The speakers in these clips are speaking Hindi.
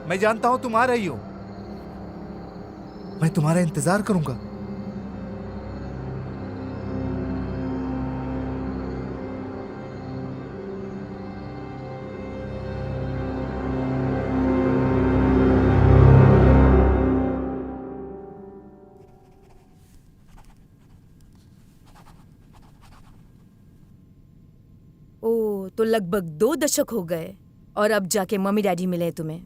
मैं जानता हूं तुम आ रही हो। मैं तुम्हारा इंतजार करूंगा। ओ, तो लगभग 2 दशक हो गए और अब जाके मम्मी डैडी मिले तुम्हें।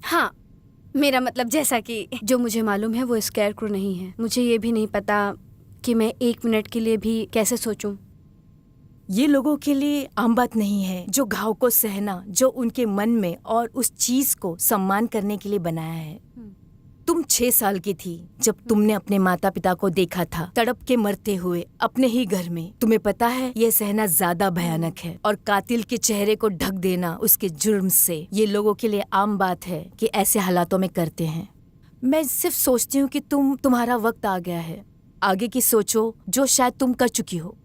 हाँ, मेरा मतलब जैसा कि जो मुझे मालूम है वो स्कैरक्रो नहीं है। मुझे ये भी नहीं पता कि मैं 1 मिनट के लिए भी कैसे सोचूं। ये लोगों के लिए आम बात नहीं है जो घाव को सहना, जो उनके मन में और उस चीज को सम्मान करने के लिए बनाया है। तुम 6 साल की थी जब तुमने अपने माता पिता को देखा था तड़प के मरते हुए अपने ही घर में। तुम्हें पता है यह सहना ज्यादा भयानक है और कातिल के चेहरे को ढक देना उसके जुर्म से ये लोगों के लिए आम बात है कि ऐसे हालातों में करते हैं। मैं सिर्फ सोचती हूँ कि तुम्हारा वक्त आ गया है। आगे की सोचो जो शायद तुम कर चुकी हो।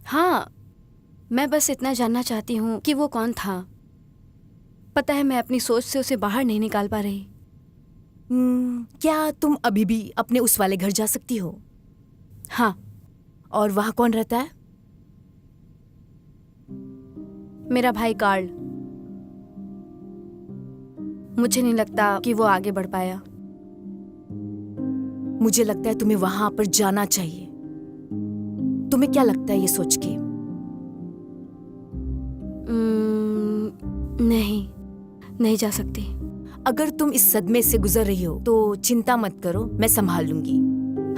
हाँ, मैं बस इतना जानना चाहती हूँ कि वो कौन था। पता है मैं अपनी सोच से उसे बाहर नहीं निकाल पा रही। क्या तुम अभी भी अपने उस वाले घर जा सकती हो? हाँ। और वहाँ कौन रहता है? मेरा भाई कार्ल। मुझे नहीं लगता कि वो आगे बढ़ पाया। मुझे लगता है तुम्हें वहां पर जाना चाहिए। तुम्हें क्या लगता है ये सोच के? नहीं जा सकती। अगर तुम इस सदमे से गुजर रही हो तो चिंता मत करो, मैं संभाल लूंगी।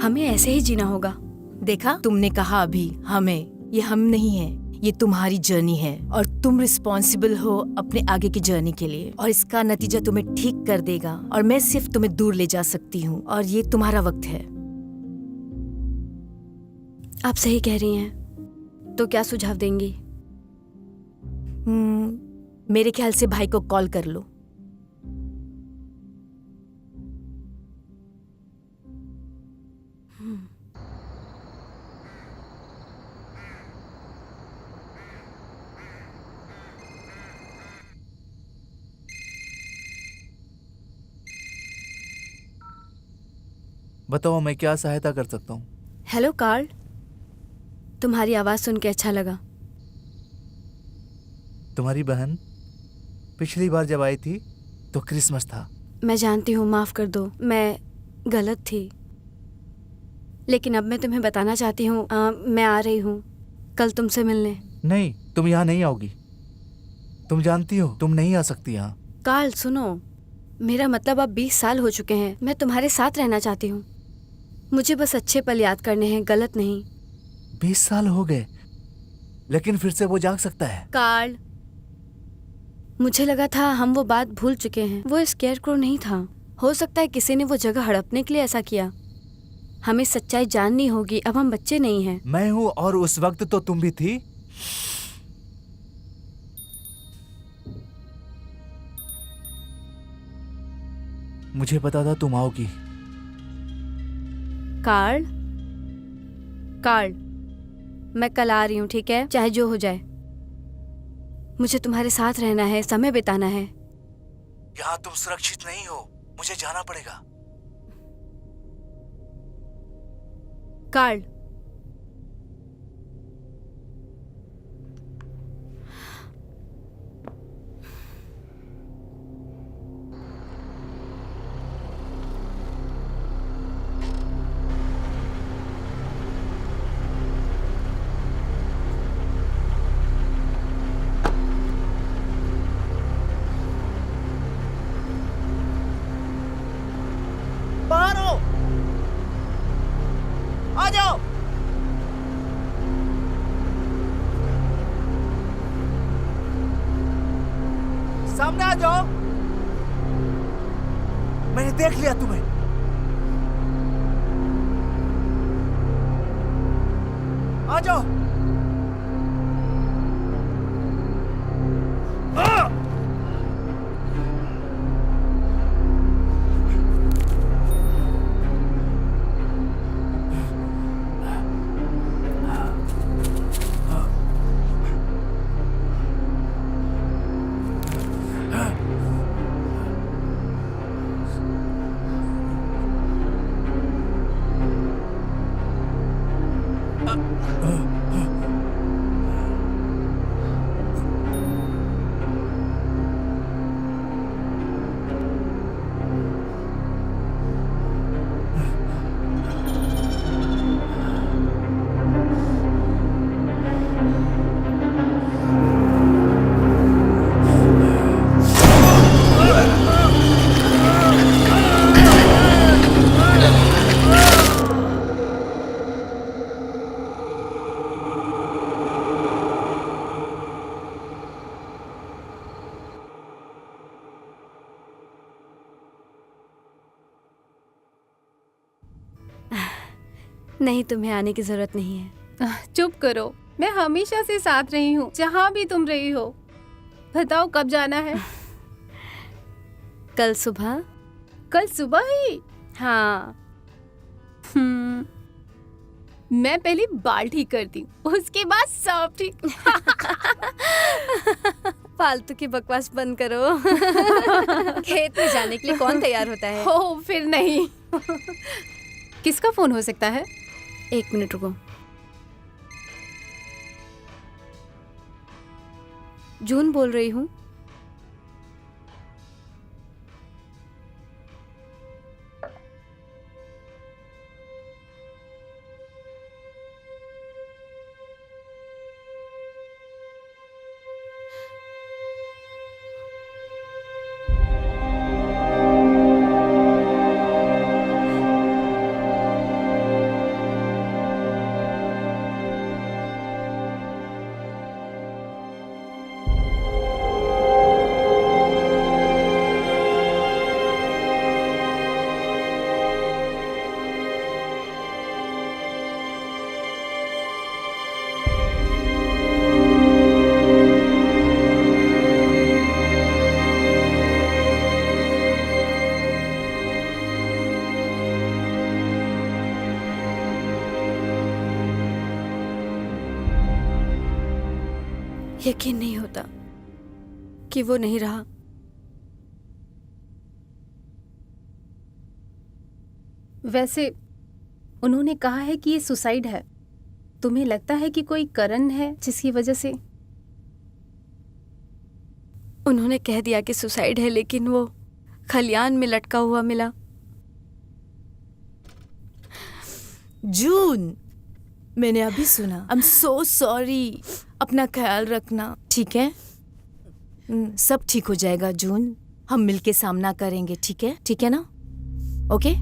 हमें ऐसे ही जीना होगा। देखा, तुमने कहा अभी हमें। ये हम नहीं है, ये तुम्हारी जर्नी है और तुम रिस्पॉन्सिबल हो अपने आगे की जर्नी के लिए और इसका नतीजा तुम्हें ठीक कर देगा और मैं सिर्फ तुम्हें दूर ले जा सकती हूँ और ये तुम्हारा वक्त है। आप सही कह रही हैं। तो क्या सुझाव देंगी? मेरे ख्याल से भाई को कॉल कर लो। बताओ मैं क्या सहायता कर सकता हूँ? हेलो कार्ल, तुम्हारी आवाज़ सुन के अच्छा लगा। तुम्हारी बहन पिछली बार जब आई थी तो क्रिसमस था। मैं जानती हूँ, माफ़ कर दो, मैं गलत थी। लेकिन अब मैं तुम्हें बताना चाहती हूँ, मैं आ रही हूँ कल तुमसे मिलने। नहीं, तुम यहाँ नहीं आओगी। तुम जानती हो तुम नहीं आ सकती यहाँ। कार्ल सुनो, मेरा मतलब अब 20 साल हो चुके हैं। मैं तुम्हारे साथ रहना चाहती हूँ। मुझे बस अच्छे पल याद करने हैं, गलत नहीं। 20 साल हो गए, लेकिन फिर से वो जाग सकता है। कार्ल, मुझे लगा था हम वो बात भूल चुके हैं। वो स्केयरक्रो नहीं था। हो सकता है किसी ने वो जगह हड़पने के लिए ऐसा किया। हमें सच्चाई जाननी होगी। अब हम बच्चे नहीं हैं। मैं हूँ और उस वक्त तो तुम भी थी। मुझे पता था तुम आओगी। कार्ल, कार्ल, मैं कल आ रही हूँ, ठीक है? चाहे जो हो जाए। मुझे तुम्हारे साथ रहना है, समय बिताना है। यहाँ तुम सुरक्षित नहीं हो, मुझे जाना पड़ेगा। कार्ल, बाहर आओ, आ जाओ। सामने आ जाओ। मैंने देख लिया तुम्हें। आ जाओ। नहीं, तुम्हें आने की जरूरत नहीं है। चुप करो, मैं हमेशा से साथ रही हूँ, जहाँ भी तुम रही हो। बताओ कब जाना है? कल सुबह। कल सुबह ही? हाँ। मैं पहले बाल ठीक करती हूँ, उसके बाद सब ठीक। फालतू की बकवास बंद करो। खेत में जाने के लिए कौन तैयार होता है? हो फिर नहीं। किसका फोन हो सकता है? 1 मिनट रुको। जून बोल रही हूँ। यकीन नहीं होता कि वो नहीं रहा। वैसे उन्होंने कहा है कि ये सुसाइड है। तुम्हें लगता है कि कोई कारण है जिसकी वजह से? उन्होंने कह दिया कि सुसाइड है, लेकिन वो खलियान में लटका हुआ मिला। जून, मैंने अभी सुना। I am so sorry. अपना ख्याल रखना, ठीक है? सब ठीक हो जाएगा जून। हम मिलके सामना करेंगे, ठीक है? ठीक है ना? ओके?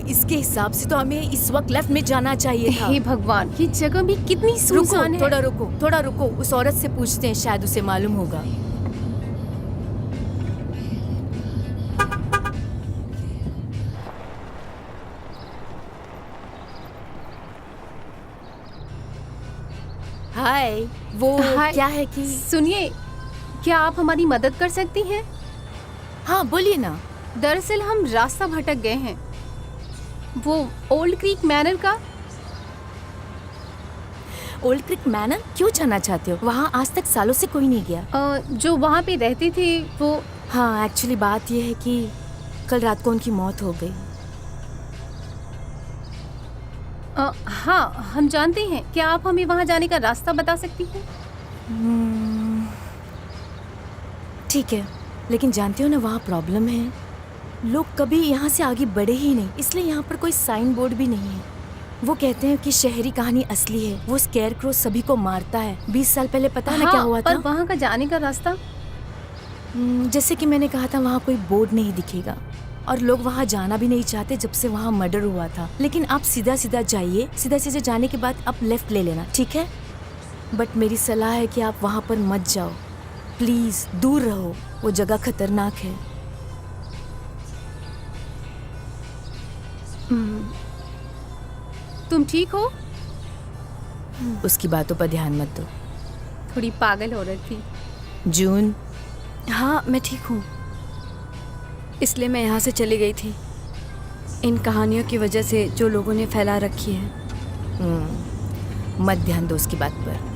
इसके हिसाब से तो हमें इस वक्त लेफ्ट में जाना चाहिए था। हे भगवान, ये जगह भी कितनी सुनसान है। थोड़ा रुको। उस औरत से पूछते हैं, शायद उसे मालूम होगा। हाय, वो हाय। क्या है कि सुनिए, क्या आप हमारी मदद कर सकती हैं? हाँ, बोलिए ना। दरअसल हम रास्ता भटक गए हैं, वो ओल्ड क्रीक मैनर का। ओल्ड क्रीक मैनर क्यों जाना चाहते हो? वहाँ आज तक सालों से कोई नहीं गया। जो वहाँ पे रहती थी वो। हाँ, एक्चुअली बात यह है कि कल रात को उनकी मौत हो गई। हाँ, हम जानते हैं। क्या आप हमें वहाँ जाने का रास्ता बता सकती हैं? ठीक है, लेकिन जानते हो ना, वहाँ प्रॉब्लम है। लोग कभी यहाँ से आगे बढ़े ही नहीं, इसलिए यहाँ पर कोई साइन बोर्ड भी नहीं है। वो कहते हैं कि शहरी कहानी असली है। वो स्केयरक्रो सभी को मारता है। 20 साल पहले पता है ना क्या हुआ था? पर वहाँ का जाने का रास्ता? जैसे कि मैंने कहा था, वहाँ कोई बोर्ड नहीं दिखेगा और लोग वहाँ जाना भी नहीं चाहते जब से वहाँ मर्डर हुआ था। लेकिन आप सीधा सीधा जाइए, सीधा सीधा जाने के बाद आप लेफ्ट ले लेना, ठीक है? बट मेरी सलाह है कि आप वहाँ पर मत जाओ, प्लीज दूर रहो। वो जगह खतरनाक है। तुम ठीक हो? उसकी बातों पर ध्यान मत दो। थोड़ी पागल हो रही थी। जून। हाँ, मैं ठीक हूँ, इसलिए मैं यहाँ से चली गई थी, इन कहानियों की वजह से जो लोगों ने फैला रखी है। मत ध्यान दो उसकी बात पर।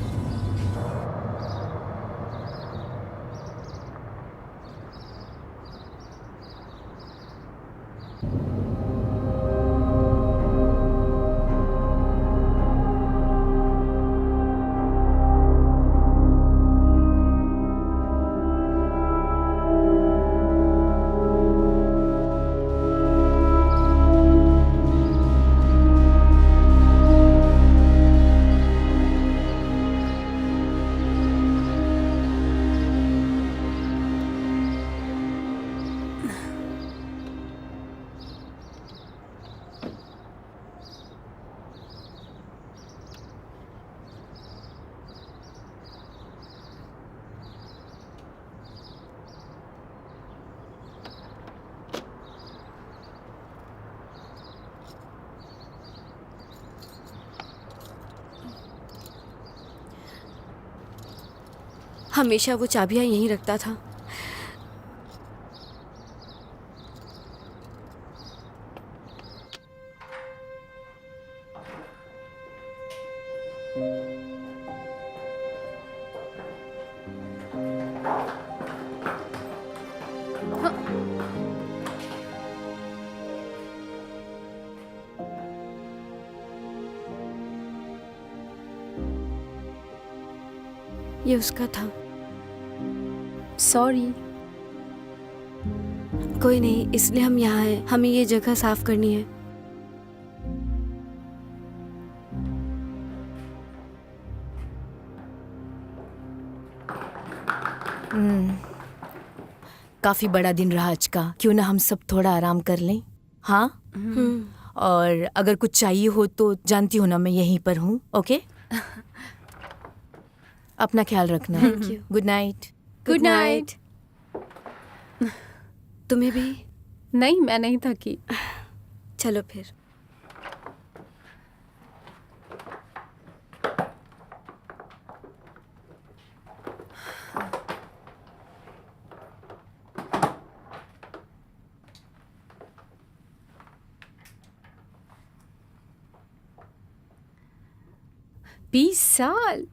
हमेशा वो चाबियां यहीं रखता था। ये उसका था। सॉरी। कोई नहीं, इसलिए हम यहाँ हैं। हमें ये जगह साफ करनी है। काफी बड़ा दिन रहा आज का, क्यों ना हम सब थोड़ा आराम कर लें। हाँ, और अगर कुछ चाहिए हो तो जानती हो ना, मैं यहीं पर हूँ। ओके, अपना ख्याल रखना। Thank you. Good night. Good night. तुम्हें भी। नहीं, मैं नहीं थकी। चलो फिर। बीस साल?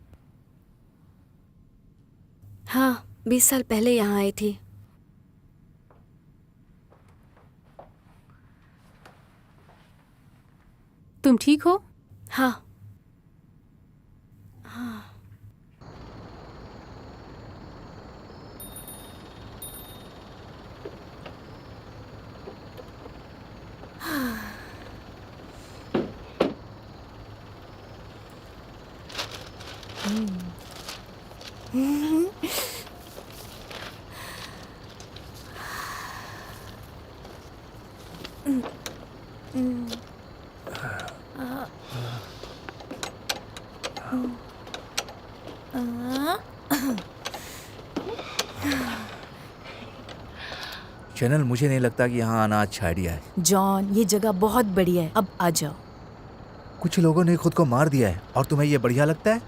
हाँ, 20 साल पहले यहाँ आई थी। तुम ठीक हो? हाँ। चैनल, मुझे नहीं लगता कि यहाँ आना अच्छा आइडिया है। जॉन, ये जगह बहुत बढ़िया है, अब आ जाओ। कुछ लोगों ने खुद को मार दिया है और तुम्हें ये बढ़िया लगता है?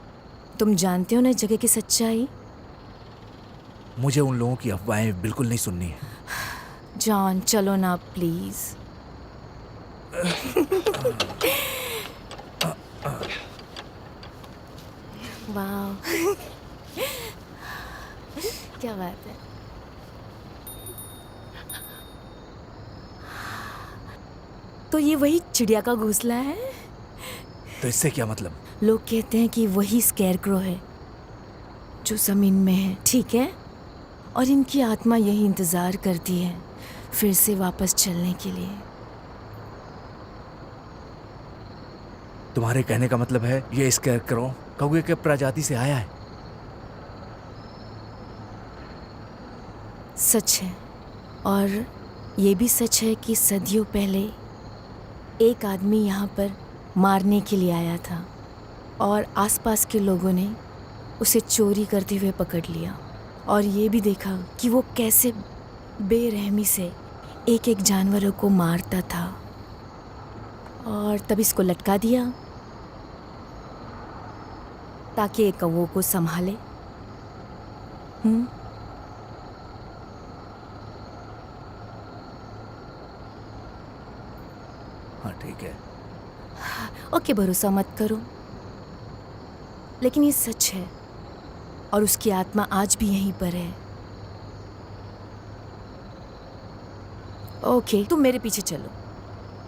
तुम जानते हो ना इस जगह की सच्चाई। मुझे उन लोगों की अफवाहें बिल्कुल नहीं सुननी है। जॉन, चलो ना प्लीज। वाह, क्या बात है। तो ये वही चिड़िया का घोंसला है? तो इससे क्या मतलब? लोग कहते हैं कि वही स्कैरक्रो है जो जमीन में है, ठीक है? और इनकी आत्मा यही इंतजार करती है फिर से वापस चलने के लिए। तुम्हारे कहने का मतलब है ये स्कैरक्रो कौवे के प्रजाति से आया है? सच है, और ये भी सच है कि सदियों पहले एक आदमी यहाँ पर मारने के लिए आया था और आसपास के लोगों ने उसे चोरी करते हुए पकड़ लिया और ये भी देखा कि वो कैसे बेरहमी से एक एक जानवरों को मारता था और तब इसको लटका दिया ताकि ये कौवों को संभाले। हाँ ठीक है। ओके, भरोसा मत करो, लेकिन ये सच है और उसकी आत्मा आज भी यहीं पर है। ओके, तुम मेरे पीछे चलो।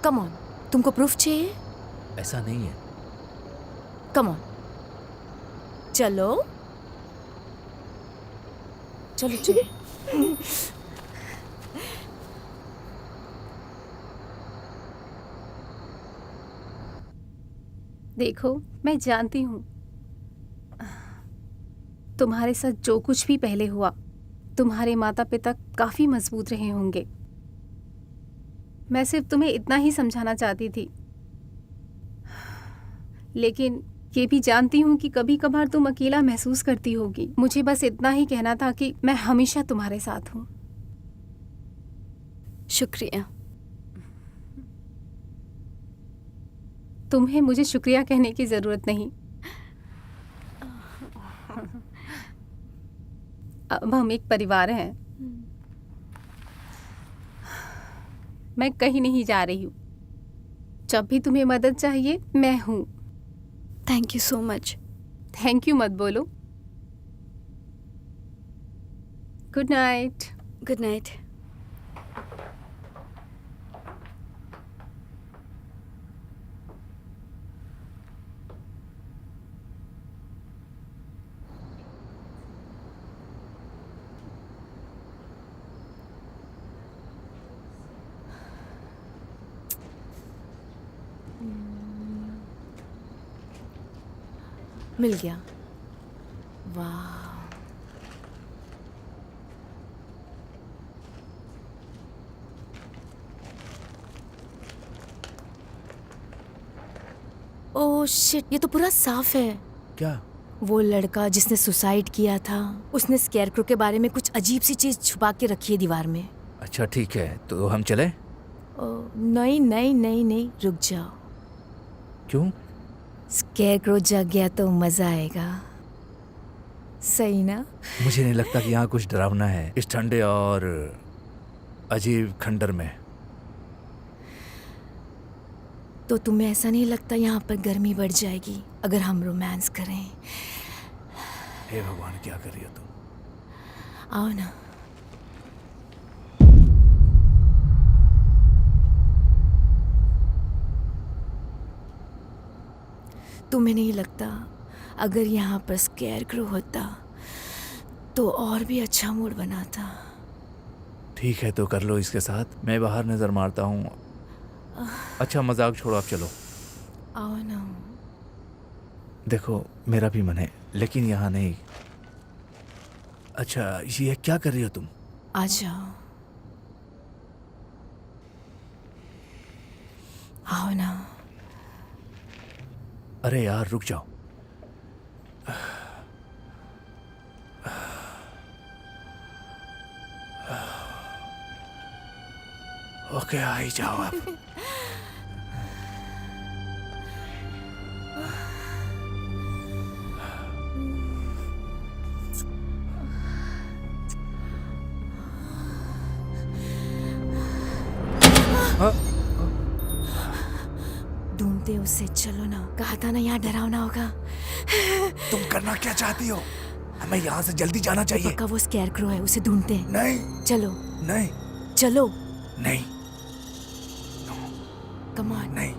कम ऑन, तुमको प्रूफ चाहिए? ऐसा नहीं है। कम ऑन, चलो चलो चलो। देखो, मैं जानती हूँ तुम्हारे साथ जो कुछ भी पहले हुआ, तुम्हारे माता पिता काफी मजबूत रहे होंगे। मैं सिर्फ तुम्हें इतना ही समझाना चाहती थी, लेकिन ये भी जानती हूँ कि कभी कभार तुम अकेला महसूस करती होगी। मुझे बस इतना ही कहना था कि मैं हमेशा तुम्हारे साथ हूँ। शुक्रिया। तुम्हें मुझे शुक्रिया कहने की जरूरत नहीं। अब हम एक परिवार हैं। मैं कहीं नहीं जा रही हूँ। जब भी तुम्हें मदद चाहिए मैं हूँ। Thank you so much. Thank you मत बोलो। Good night. Good night. मिल गया। वाह, ओह शिट, ये तो पूरा साफ है। क्या? वो लड़का जिसने सुसाइड किया था, उसने स्केरक्रो के बारे में कुछ अजीब सी चीज छुपा के रखी है दीवार में। अच्छा ठीक है, तो हम चले? नहीं नहीं नहीं नहीं, रुक जाओ। क्यों? स्केरक्रो जग गया तो मजा आएगा, सही ना? मुझे नहीं लगता कि यहाँ कुछ डरावना है इस ठंडे और अजीब खंडर में। तो तुम्हें ऐसा नहीं लगता यहाँ पर गर्मी बढ़ जाएगी अगर हम रोमांस करें? हे भगवान, क्या कर रही हो तुम? आओ ना। तुम्हें नहीं लगता अगर यहाँ पर स्केरक्रो होता तो और भी अच्छा मूड बनाता? ठीक है, तो कर लो इसके साथ, मैं बाहर नजर मारता हूँ। अच्छा मजाक छोड़ो, आप चलो। आओ ना। देखो मेरा भी मन है, लेकिन यहाँ नहीं। अच्छा ये क्या कर रही हो तुम? आ जाओ। आओ ना। अरे यार रुक जाओ। ओके आ ही जाओ आप। ढूंढते उसे, चलो ना। कहा था ना यहाँ डरावना होगा। तुम करना क्या चाहती हो? हमें यहाँ से जल्दी जाना चाहिए। पक्का वो स्केरक्रो है, उसे ढूंढते हैं। नहीं चलो नहीं चलो। नहीं कम ऑन। नहीं।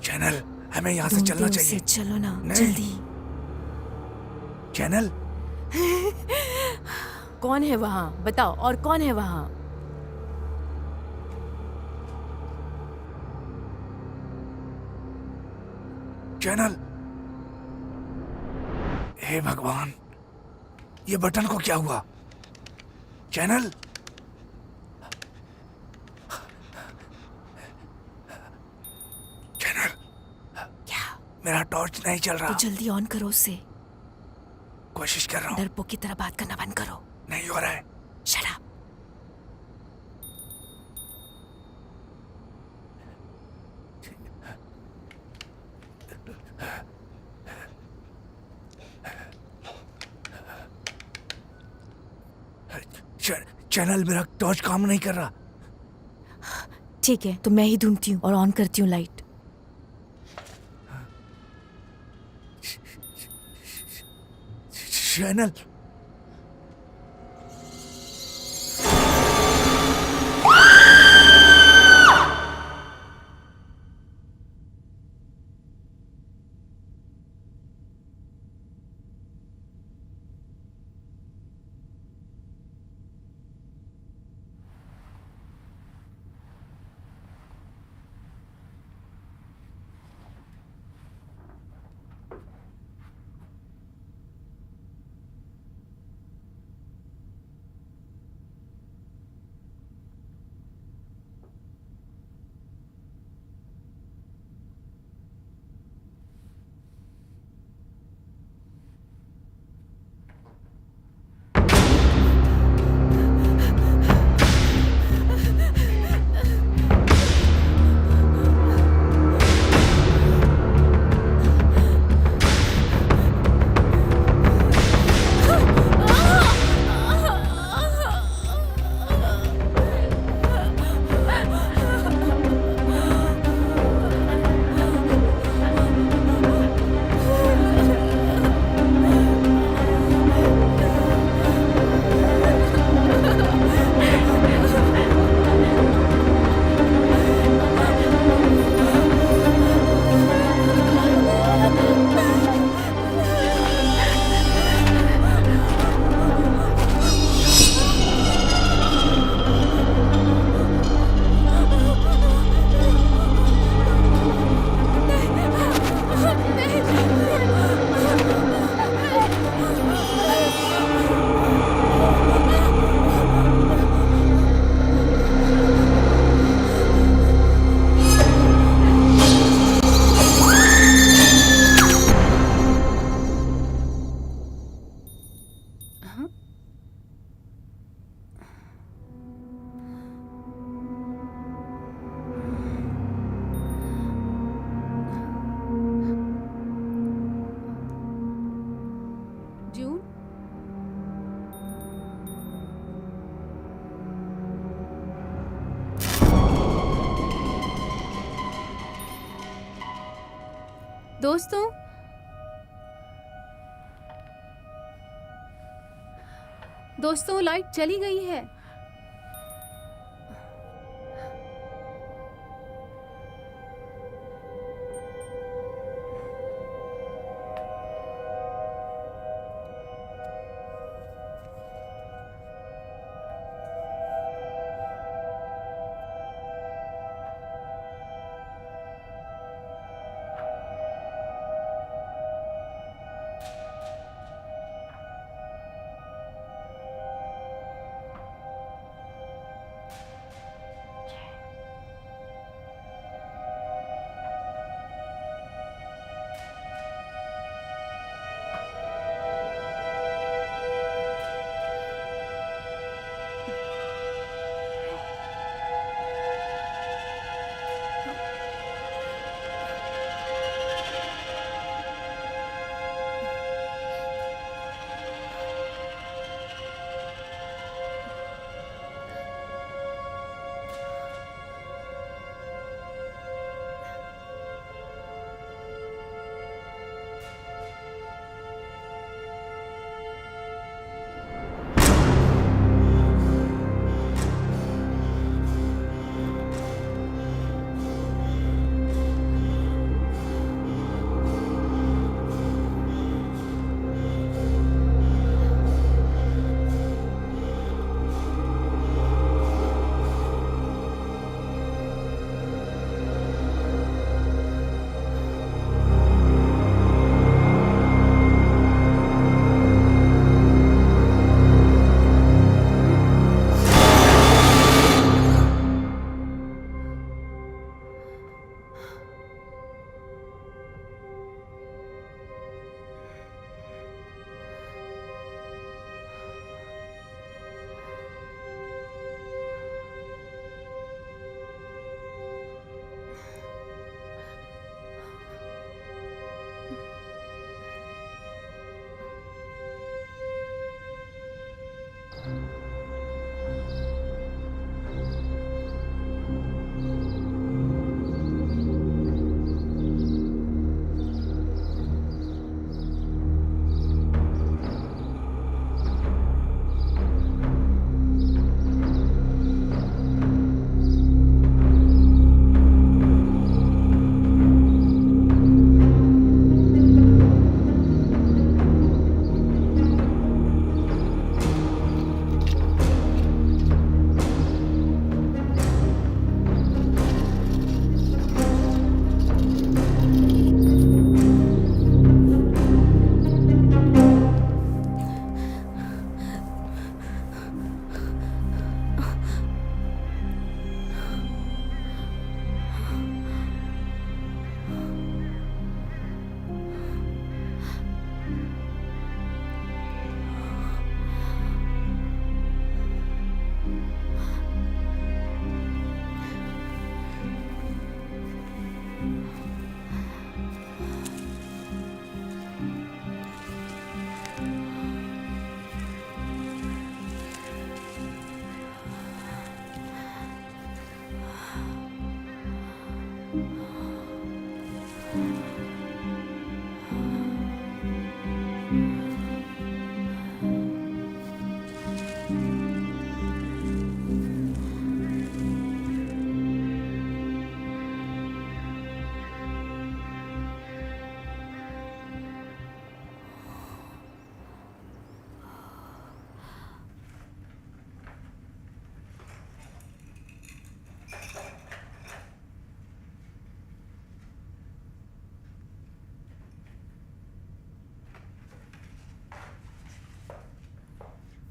चैनल, हमें यहाँ से चलना चाहिए। चलो ना नहीं। जल्दी। चैनल, कौन है वहाँ? बताओ, और कौन है वहाँ? चैनल। हे भगवान, ये बटन को क्या हुआ? चैनल, चैनल, क्या? मेरा टॉर्च नहीं चल तो रहा। जल्दी ऑन करो उसे। कोशिश कर रहा हूँ। डरपोक की तरह बात करना बंद करो। नहीं हो रहा है। Shut up. चैनल, मेरा टॉर्च काम नहीं कर रहा। ठीक है, तो मैं ही ढूंढती हूँ और ऑन करती हूँ लाइट। चैनल, दोस्तों, दोस्तों लाइट चली गई है।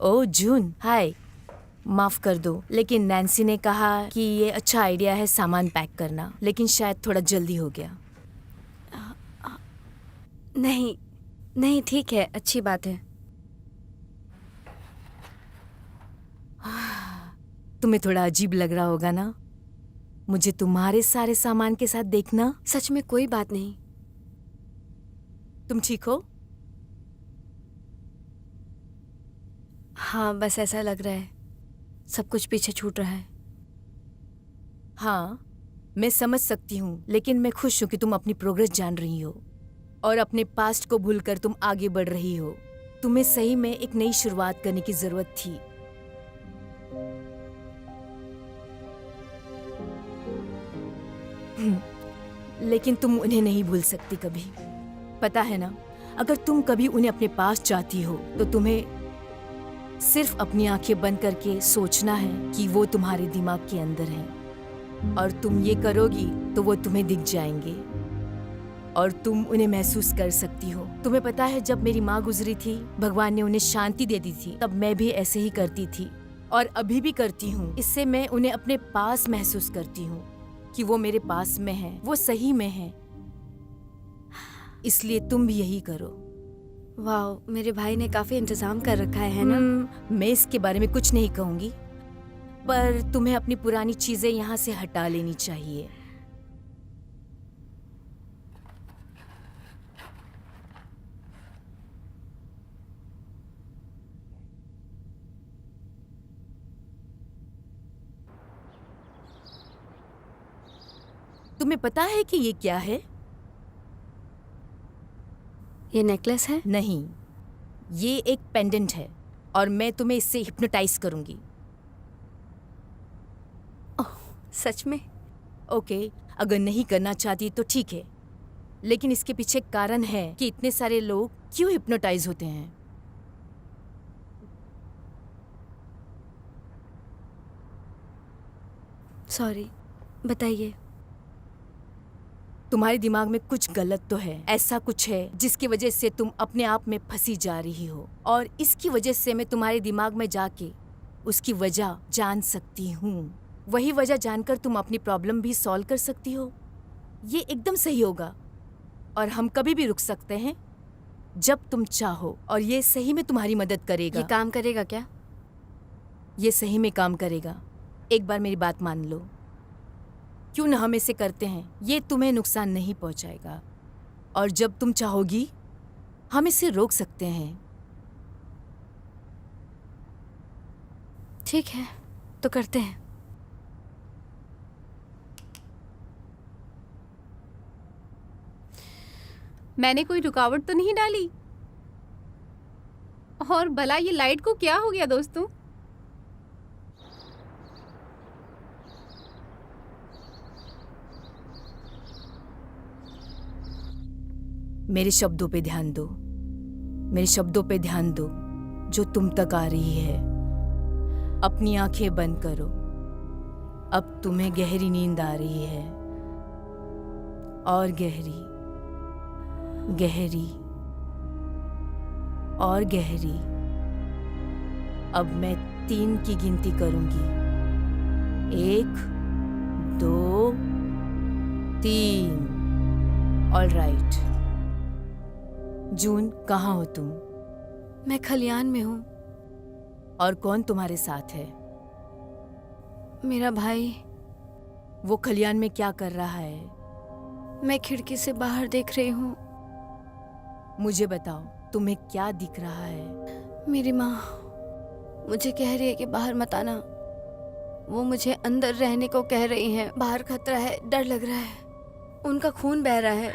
ओ जून, हाय। माफ कर दो, लेकिन नैन्सी ने कहा कि ये अच्छा आइडिया है सामान पैक करना, लेकिन शायद थोड़ा जल्दी हो गया। नहीं नहीं, ठीक है, अच्छी बात है। तुम्हें थोड़ा अजीब लग रहा होगा ना, मुझे तुम्हारे सारे सामान के साथ देखना। सच में कोई बात नहीं। तुम ठीक हो? हाँ, बस ऐसा लग रहा है सब कुछ पीछे छूट रहा है। हाँ, मैं समझ सकती हूँ, लेकिन मैं खुश हूँ कि तुम अपनी प्रोग्रेस जान रही हो। और अपने पास्ट को भूलकर तुम आगे बढ़ रही हो। तुम्हें सही में एक नई शुरुआत करने की जरूरत थी। लेकिन तुम उन्हें नहीं भूल सकती कभी। पता है ना, अगर तुम कभी उन्हें अपने पास चाहती हो तो तुम्हें सिर्फ अपनी आंखें बंद करके सोचना है कि वो तुम्हारे दिमाग के अंदर हैं, और तुम ये करोगी तो वो तुम्हें दिख जाएंगे और तुम उन्हें महसूस कर सकती हो। तुम्हें पता है, जब मेरी माँ गुजरी थी, भगवान ने उन्हें शांति दे दी थी, तब मैं भी ऐसे ही करती थी और अभी भी करती हूँ। इससे मैं उन्हें अपने पास महसूस करती हूँ कि वो मेरे पास में है, वो सही में है। इसलिए तुम भी यही करो। वाह, मेरे भाई ने काफी इंतजाम कर रखा है ना? मैं इसके बारे में कुछ नहीं कहूंगी, पर तुम्हें अपनी पुरानी चीजें यहाँ से हटा लेनी चाहिए। तुम्हें पता है कि ये क्या है? ये नेकलेस है? नहीं, ये एक पेंडेंट है और मैं तुम्हें इससे हिप्नोटाइज करूंगी। ओह, सच में? ओके, अगर नहीं करना चाहती तो ठीक है, लेकिन इसके पीछे एक कारण है कि इतने सारे लोग क्यों हिप्नोटाइज होते हैं। सॉरी, बताइए। तुम्हारे दिमाग में कुछ गलत तो है, ऐसा कुछ है जिसकी वजह से तुम अपने आप में फंसी जा रही हो, और इसकी वजह से मैं तुम्हारे दिमाग में जाके उसकी वजह जान सकती हूँ। वही वजह जानकर तुम अपनी प्रॉब्लम भी सॉल्व कर सकती हो। ये एकदम सही होगा और हम कभी भी रुक सकते हैं जब तुम चाहो, और ये सही में तुम्हारी मदद करेगा। ये काम करेगा क्या? ये सही में काम करेगा। एक बार मेरी बात मान लो। क्यों न हम इसे करते हैं, ये तुम्हें नुकसान नहीं पहुंचाएगा, और जब तुम चाहोगी हम इसे रोक सकते हैं। ठीक है, तो करते हैं। मैंने कोई रुकावट तो नहीं डाली? और भला ये लाइट को क्या हो गया दोस्तों? मेरे शब्दों पे ध्यान दो, मेरे शब्दों पे ध्यान दो जो तुम तक आ रही है। अपनी आंखें बंद करो। अब तुम्हें गहरी नींद आ रही है, और गहरी, गहरी और गहरी। अब मैं 3 की गिनती करूंगी। 1, 2, 3। ऑलराइट। जून, कहाँ हो तुम? मैं खलियान में हूँ। और कौन तुम्हारे साथ है? मेरा भाई। वो खलियान में क्या कर रहा है? मैं खिड़की से बाहर देख रही हूँ। मुझे बताओ, तुम्हें क्या दिख रहा है? मेरी माँ मुझे कह रही है कि बाहर मत आना। वो मुझे अंदर रहने को कह रही हैं। बाहर खतरा है, डर लग रहा है। उनका खून बह रहा है।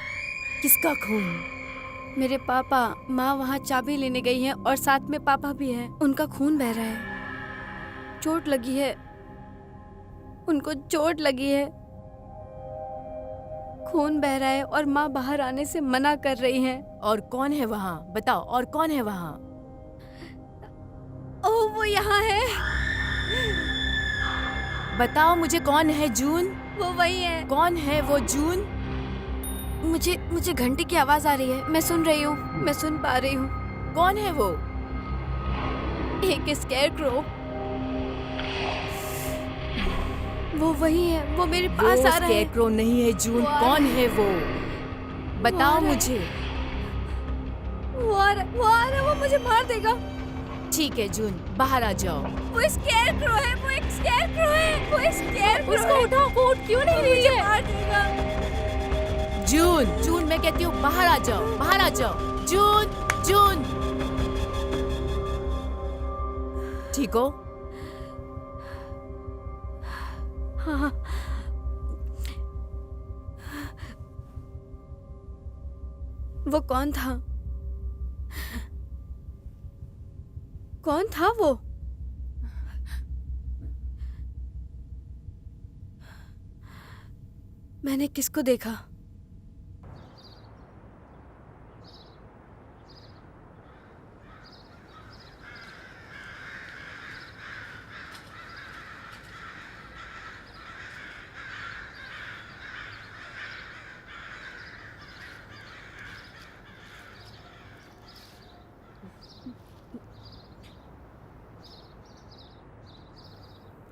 किसका खून? मेरे पापा। माँ वहाँ चाबी लेने गई है और साथ में पापा भी है। उनका खून बह रहा है। चोट लगी है, उनको चोट लगी है। खून बह रहा है और माँ बाहर आने से मना कर रही हैं। और कौन है वहाँ? बताओ, और कौन है वहाँ? ओह, वो यहाँ है। बताओ मुझे, कौन है जून? वो वही है। कौन है वो जून? मुझे घंटी की आवाज आ रही है। मैं सुन रही हूँ, मैं सुन पा रही हूँ। कौन है वो? एक स्केयरक्रो। वो वही है, वो मेरे पास आ रहा है। स्केयरक्रो नहीं है जून, कौन है वो? बताओ मुझे। वो आ रहा है, वो मुझे मार देगा। ठीक है जून, बाहर आ जाओ। वो स्केयरक्रो है, वो एक स्केयरक्रो है, वो स्केयरक्रो है। उसको उठाओ, वो उठ क्यों नहीं रही है? मार देगा। जून, जून, मैं कहती हूँ बाहर आ जाओ, बाहर आ जाओ। जून, जून। ठीक हो? हाँ। वो कौन था? कौन था वो? मैंने किसको देखा?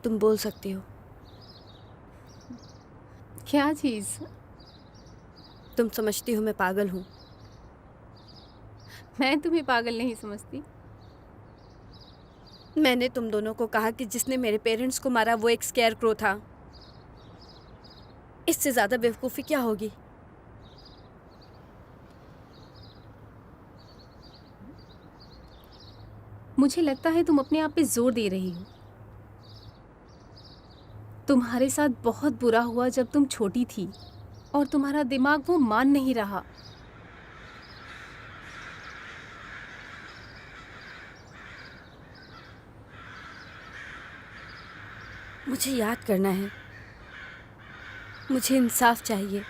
तुम बोल सकती हो। क्या चीज़? तुम समझती हो मैं पागल हूँ। मैं तुम्हें पागल नहीं समझती। मैंने तुम दोनों को कहा कि जिसने मेरे पेरेंट्स को मारा वो एक स्केयरक्रो था। इससे ज्यादा बेवकूफ़ी क्या होगी? मुझे लगता है तुम अपने आप पे जोर दे रही हो। तुम्हारे साथ बहुत बुरा हुआ जब तुम छोटी थी और तुम्हारा दिमाग वो मान नहीं रहा। मुझे याद करना है। मुझे इंसाफ चाहिए।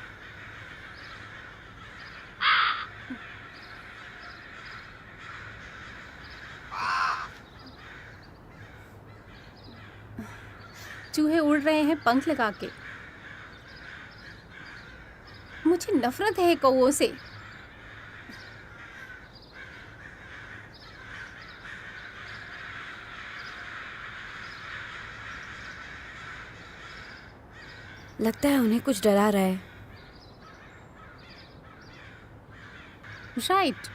चूहे उड़ रहे हैं पंख लगा के। मुझे नफरत है कौवों से। लगता है उन्हें कुछ डरा रहा है। राइट।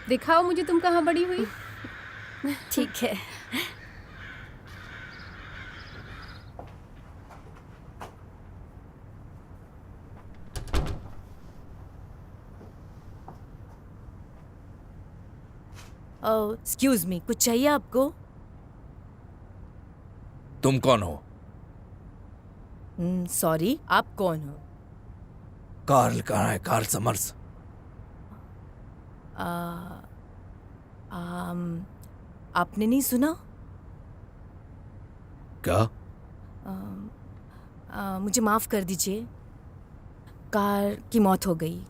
दिखाओ मुझे तुम कहाँ बड़ी हुई। ठीक है। एक्सक्यूज मी, कुछ चाहिए आपको? तुम कौन हो? सॉरी, आप कौन हो? कार्ल कहाँ है? Carl Summers. आपने नहीं सुना? क्या? मुझे माफ कर दीजिए, कार की मौत हो गई।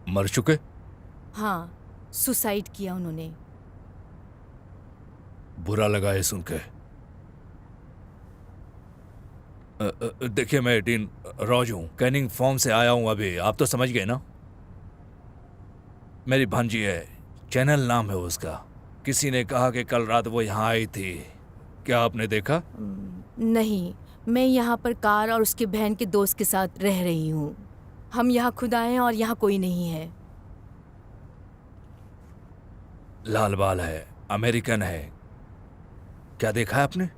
मर चुके? हाँ, सुसाइड किया उन्होंने। बुरा लगा है सुन के। देखिए, मैं डीन रॉज हूँ, कैनिंग फॉर्म से आया हूँ अभी। आप तो समझ गए ना? मेरी भांजी है, चैनल नाम है उसका। किसी ने कहा कि कल रात वो यहाँ आई थी। क्या आपने देखा? नहीं, मैं यहाँ पर कार और उसकी बहन के दोस्त के साथ रह रही हूँ। हम यहाँ खुद आए हैं और यहाँ कोई नहीं है। लाल बाल है, अमेरिकन है। क्या देखा है आपने?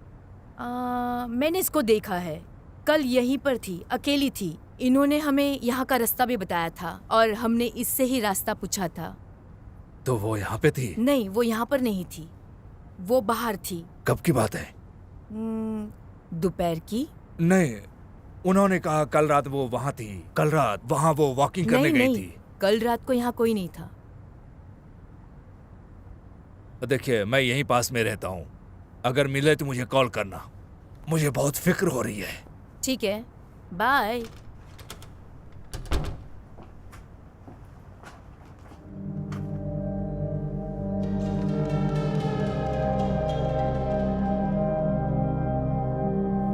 मैंने इसको देखा है। कल यहीं पर थी, अकेली थी। इन्होंने हमें यहाँ का रास्ता भी बताया था और हमने इससे ही रास्ता पूछा था। तो वो यहाँ पे थी? नहीं, वो यहाँ पर नहीं थी, वो बाहर थी। कब की बात है? दोपहर की। नहीं, उन्होंने कहा कल रात वो वहाँ थी। कल रात वहाँ वो वॉकिंग करने गई थी। कल रात को यहाँ कोई नहीं था। देखिए, मैं यहीं पास में रहता हूँ। अगर मिले तो मुझे कॉल करना। मुझे बहुत फिक्र हो रही है। ठीक है, बाय।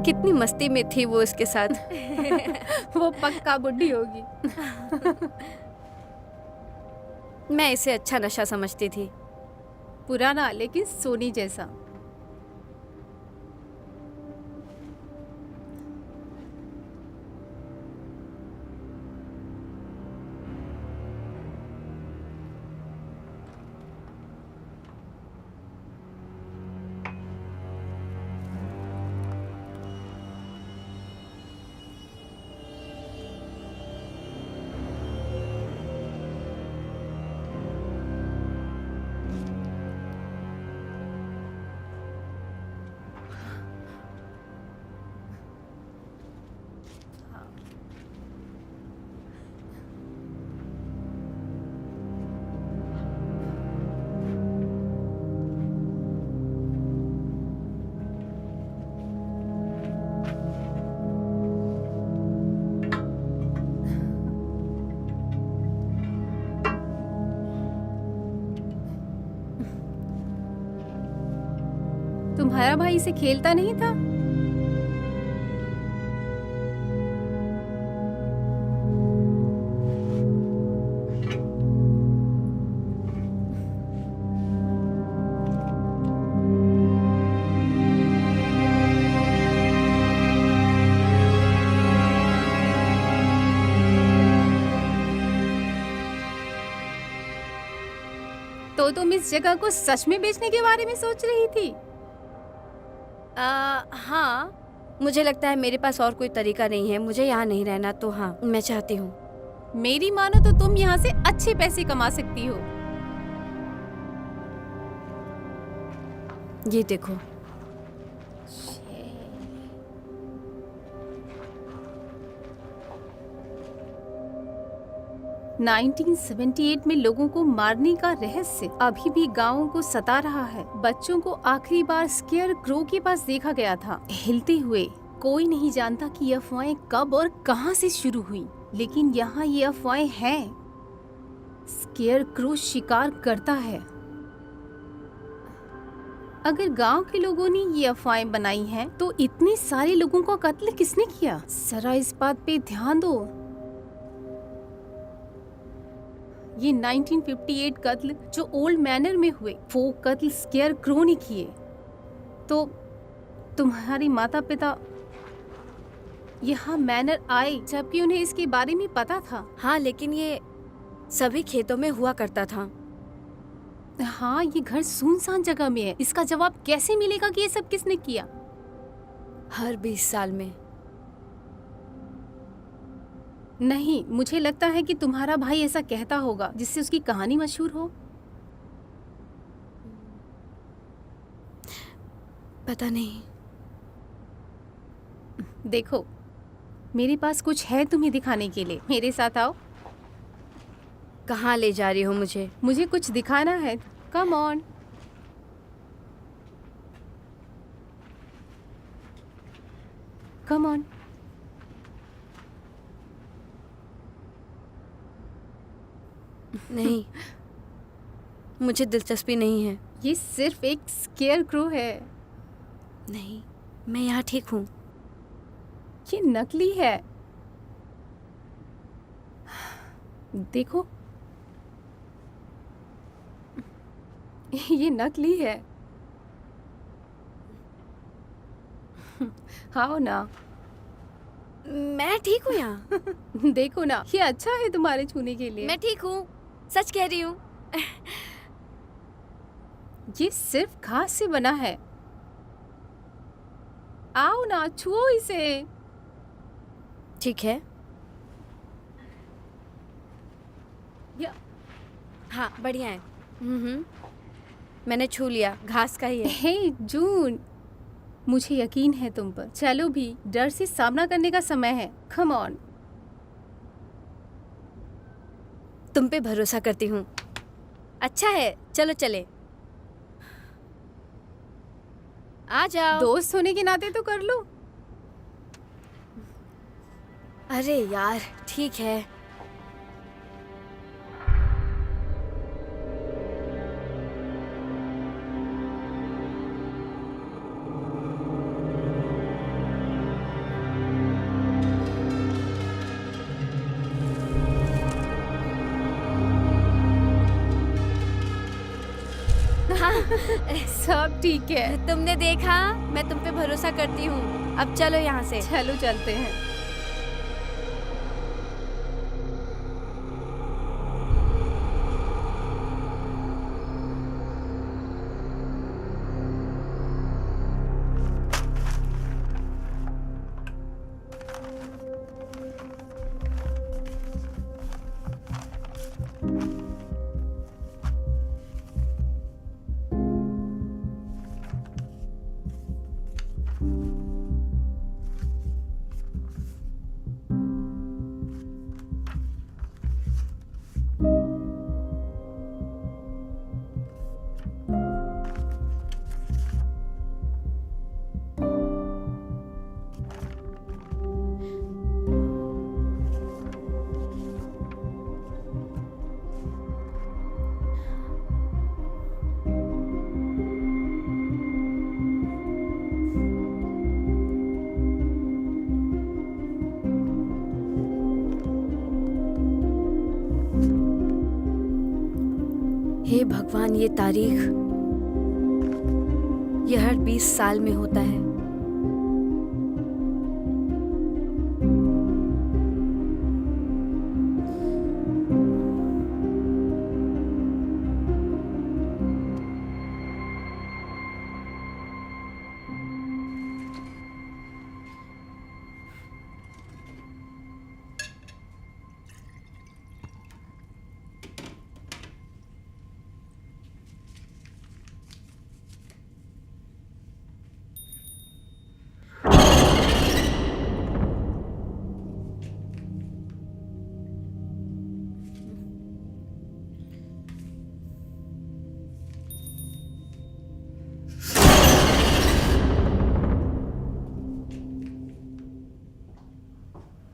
कितनी मस्ती में थी वो इसके साथ। वो पक्का बुढ़ी होगी। मैं इसे अच्छा नशा समझती थी। पुराना लेकिन सोनी जैसा। तुम्हारा भाई इसे खेलता नहीं था? तो तुम इस जगह को सच में बेचने के बारे में सोच रही थी? हाँ, मुझे लगता है मेरे पास और कोई तरीका नहीं है। मुझे यहाँ नहीं रहना, तो हाँ, मैं चाहती हूँ। मेरी मानो तो तुम यहाँ से अच्छे पैसे कमा सकती हो। ये देखो। 1978 में लोगों को मारने का रहस्य अभी भी गांवों को सता रहा है। बच्चों को आखिरी बार स्केयर क्रो के पास देखा गया था, हिलते हुए। कोई नहीं जानता कि ये अफवाहें कब और कहां से शुरू हुई, लेकिन यहाँ ये अफवाहें हैं। स्केयर क्रो शिकार करता है। अगर गांव के लोगों ने ये अफवाहें बनाई हैं, तो इतने सारे लोगों का कत्ल किसने किया? जरा इस बात पे ध्यान दो। ये 1958 कत्ल जो ओल्ड मैनर में हुए, वो कत्ल स्केयर क्रो ने किए। तो तुम्हारे माता पिता यहाँ मैनर आए जबकि उन्हें इसके बारे में पता था। हाँ, लेकिन ये सभी खेतों में हुआ करता था। हाँ, ये घर सुनसान जगह में है। इसका जवाब कैसे मिलेगा कि ये सब किसने किया? हर 20 साल में। नहीं, मुझे लगता है कि तुम्हारा भाई ऐसा कहता होगा जिससे उसकी कहानी मशहूर हो। पता नहीं। देखो, मेरे पास कुछ है तुम्हें दिखाने के लिए। मेरे साथ आओ। कहाँ ले जा रही हो मुझे? मुझे कुछ दिखाना है। Come on. Come on. नहीं, मुझे दिलचस्पी नहीं है। ये सिर्फ एक स्केयर क्रो है। नहीं, मैं यहाँ ठीक हूँ। ये नकली है। देखो, ये नकली है। आओ ना। मैं ठीक हूँ यहाँ। देखो ना, ये अच्छा है तुम्हारे छूने के लिए। मैं ठीक हूँ, सच कह रही हूँ। ये सिर्फ घास से बना है। आओ ना, छुओ इसे। ठीक है। या हाँ, बढ़िया है। मैंने छू लिया, घास का ही है। हे जून, मुझे यकीन है तुम पर। चलो भी, डर से सामना करने का समय है। Come on. तुम पे भरोसा करती हूँ। अच्छा है, चलो चले। आ जाओ। दोस्त होने के नाते तो कर लो। अरे यार, ठीक है। सब ठीक है। तुमने देखा, मैं तुम पे भरोसा करती हूँ। अब चलो यहाँ से। चलो चलते हैं। हे भगवान, ये तारीख, ये हर 20 साल में होता है।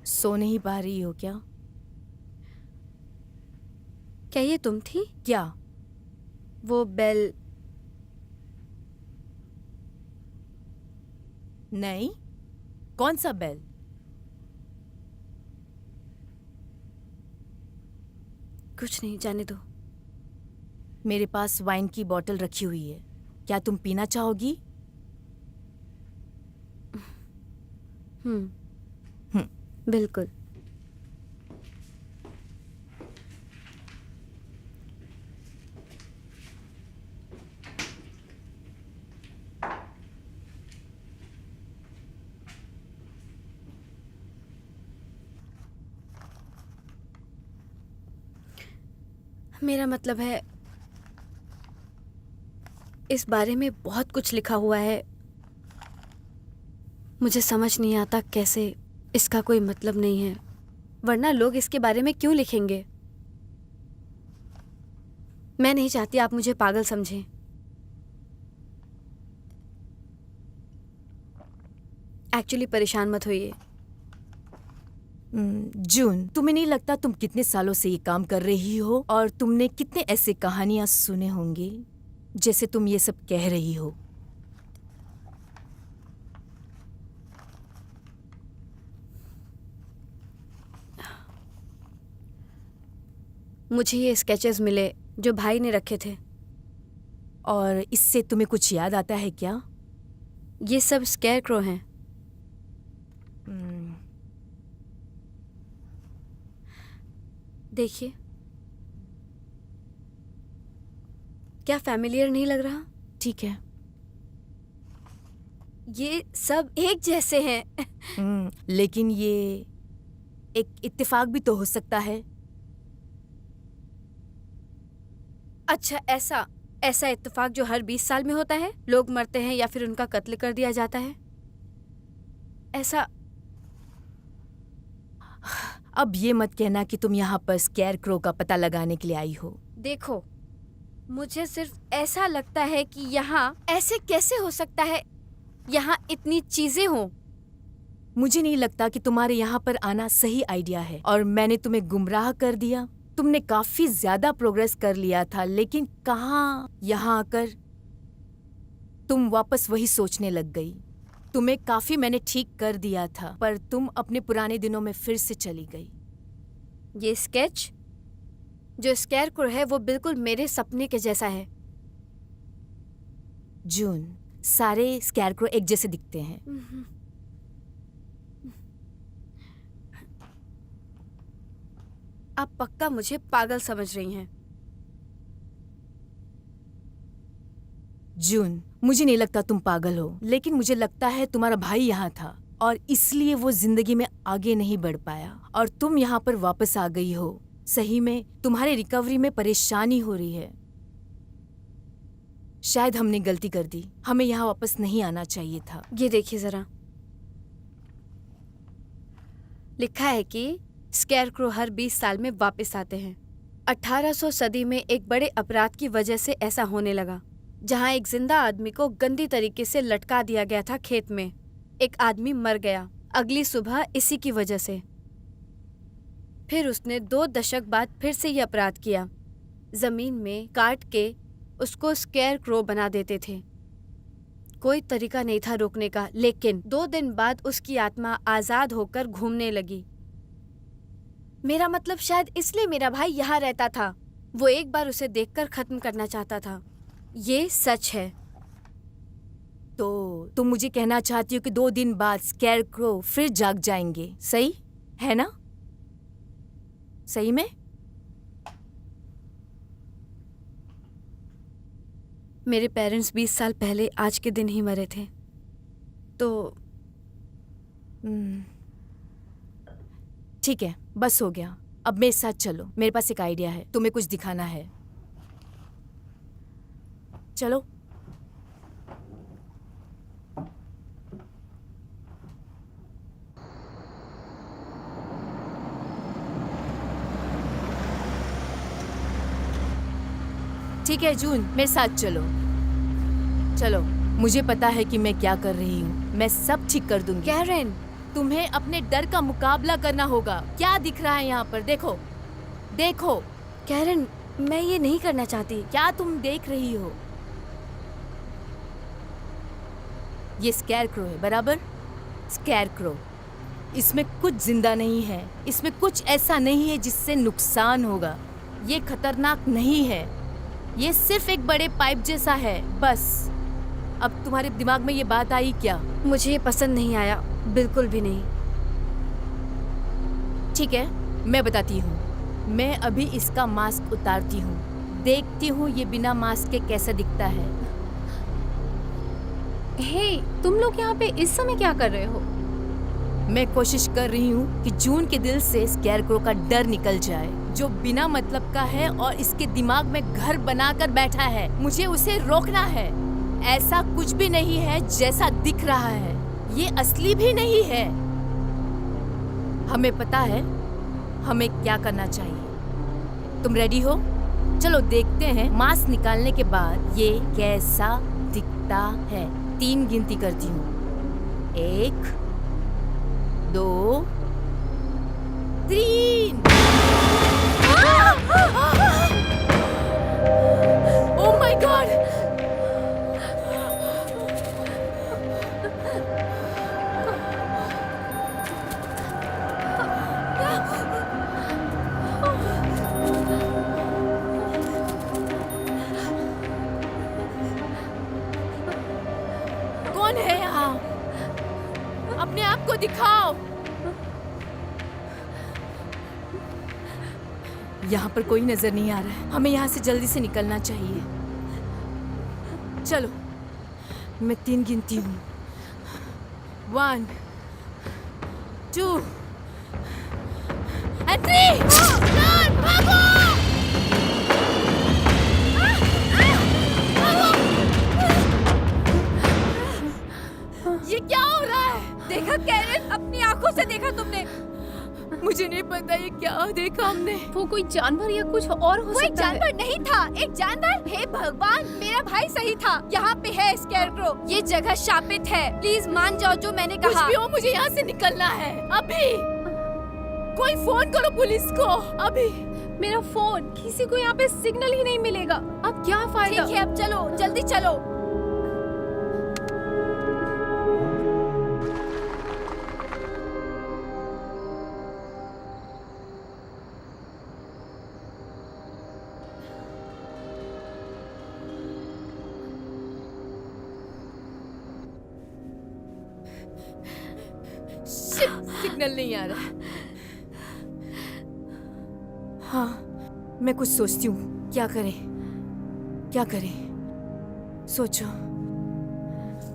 सो नहीं पा रही हो क्या? क्या ये तुम थी? क्या? वो बेल? नहीं, कौन सा बेल? कुछ नहीं, जाने दो। मेरे पास वाइन की बोतल रखी हुई है, क्या तुम पीना चाहोगी? बिल्कुल। मेरा मतलब है, इस बारे में बहुत कुछ लिखा हुआ है। मुझे समझ नहीं आता कैसे इसका कोई मतलब नहीं है, वरना लोग इसके बारे में क्यों लिखेंगे। मैं नहीं चाहती आप मुझे पागल समझें। एक्चुअली परेशान मत होइए। जून, तुम्हें नहीं लगता तुम कितने सालों से ये काम कर रही हो और तुमने कितने ऐसे कहानियां सुने होंगे जैसे तुम ये सब कह रही हो? मुझे ये स्केचेस मिले जो भाई ने रखे थे। और इससे तुम्हें कुछ याद आता है क्या? ये सब स्केयरक्रो हैं। देखिए, क्या फैमिलियर नहीं लग रहा? ठीक है। ये सब एक जैसे हैं। लेकिन ये एक इत्तेफाक भी तो हो सकता है। अच्छा, ऐसा इत्तेफाक जो हर 20 साल में होता है, लोग मरते हैं या फिर उनका कत्ल कर दिया जाता है, ऐसा। अब ये मत कहना कि तुम यहाँ पर स्केयरक्रो का पता लगाने के लिए आई हो। देखो, मुझे सिर्फ ऐसा लगता है कि यहाँ ऐसे कैसे हो सकता है, यहाँ इतनी चीजें हों। मुझे नहीं लगता कि तुम्हारे यहाँ पर आना सही आइडिया है और मैंने तुम्हें गुमराह कर दिया। तुमने काफी ज्यादा प्रोग्रेस कर लिया था, लेकिन कहाँ यहाँ आकर तुम वापस वही सोचने लग गई। तुम्हें काफी मैंने ठीक कर दिया था, पर तुम अपने पुराने दिनों में फिर से चली गई। ये स्केच जो स्केयरक्रो है वो बिल्कुल मेरे सपने के जैसा है। जून, सारे स्केयरक्रो एक जैसे दिखते हैं। आप पक्का मुझे पागल समझ रही हैं। जून, मुझे नहीं लगता तुम पागल हो, लेकिन मुझे लगता है तुम्हारा भाई यहाँ था और इसलिए वो जिंदगी में आगे नहीं बढ़ पाया और तुम यहाँ पर वापस आ गई हो। सही में तुम्हारी रिकवरी में परेशानी हो रही है। शायद हमने गलती कर दी, हमें यहाँ वापस नहीं आना चाहिए था। ये देखिए जरा, लिखा है कि स्केयरक्रो हर 20 साल में वापस आते हैं। 1800 सदी में एक बड़े अपराध की वजह से ऐसा होने लगा, जहां एक जिंदा आदमी को गंदी तरीके से लटका दिया गया था खेत में। एक आदमी मर गया अगली सुबह इसी की वजह से। फिर उसने 2 दशक बाद फिर से ये अपराध किया। जमीन में काट के उसको स्केयरक्रो बना देते थे। कोई तरीका नहीं था रोकने का, लेकिन 2 दिन बाद उसकी आत्मा आजाद होकर घूमने लगी। मेरा मतलब शायद इसलिए मेरा भाई यहाँ रहता था, वो एक बार उसे देखकर खत्म करना चाहता था। ये सच है। तो तुम मुझे कहना चाहती हो कि 2 दिन बाद स्कैरक्रो फिर जाग जाएंगे, सही है ना? सही में? मेरे पेरेंट्स 20 साल पहले आज के दिन ही मरे थे। तो ठीक है, बस हो गया। अब मेरे साथ चलो, मेरे पास एक आइडिया है, तुम्हें कुछ दिखाना है। चलो। ठीक है जून, मेरे साथ चलो। चलो, मुझे पता है कि मैं क्या कर रही हूँ। मैं सब ठीक कर दूंगी। कैरन, तुम्हें अपने डर का मुकाबला करना होगा। क्या दिख रहा है यहाँ पर? देखो, देखो। कैरन, मैं ये नहीं करना चाहती। क्या तुम देख रही हो? ये स्कैरक्रो है, बराबर? स्कैरक्रो। इसमें कुछ जिंदा नहीं है। इसमें कुछ ऐसा नहीं है जिससे नुकसान होगा। ये खतरनाक नहीं है। ये सिर्फ एक बड़े पाइप जैसा है, बस। अब तुम्हारे दिमाग में ये बात आई क्या? मुझे ये पसंद नहीं आया, बिल्कुल भी नहीं। ठीक है, मैं बताती हूँ। मैं अभी इसका मास्क उतारती हूँ, देखती हूँ ये बिना मास्क के कैसा दिखता है। हे, तुम लोग यहाँ पे इस समय क्या कर रहे हो? मैं कोशिश कर रही हूँ कि जून के दिल से स्कैरक्रो का डर निकल जाए, जो बिना मतलब का है और इसके दिमाग में घर बनाकर बैठा है। मुझे उसे रोकना है। ऐसा कुछ भी नहीं है जैसा दिख रहा है। ये असली भी नहीं है। हमें पता है हमें क्या करना चाहिए। तुम रेडी हो? चलो देखते हैं मास्क निकालने के बाद ये कैसा दिखता है। 3 गिनती करती हूँ। 1 2 3। Oh my God! कौन है यहाँ? अपने आप को दिखाओ। यहाँ पर कोई नजर नहीं आ रहा है। हमें यहाँ से जल्दी से निकलना चाहिए। चलो, मैं 3 गिनती हूँ। 1 2 and 3। रन, भागो! ये क्या हो रहा है? देखा कैरन, अपनी आंखों से देखा तुमने? मुझे नहीं पता ये क्या देखा हमने। वो कोई जानवर या कुछ और हो वो एक सकता है। जानवर नहीं था। एक जानवर? हे भगवान, मेरा भाई सही था। यहाँ पे है स्कैरक्रो। ये जगह शापित है। प्लीज मान जाओ जो मैंने कुछ कहा। भी हो, मुझे यहाँ से निकलना है अभी। कोई फोन करो पुलिस को अभी। मेरा फोन, किसी को यहाँ पे सिग्नल ही नहीं मिलेगा। अब क्या फायदा? ठीक है, अब चलो, जल्दी चलो। सिग्नल नहीं आ रहा। हाँ, मैं कुछ सोचती हूँ। क्या करें? क्या करें? सोचो।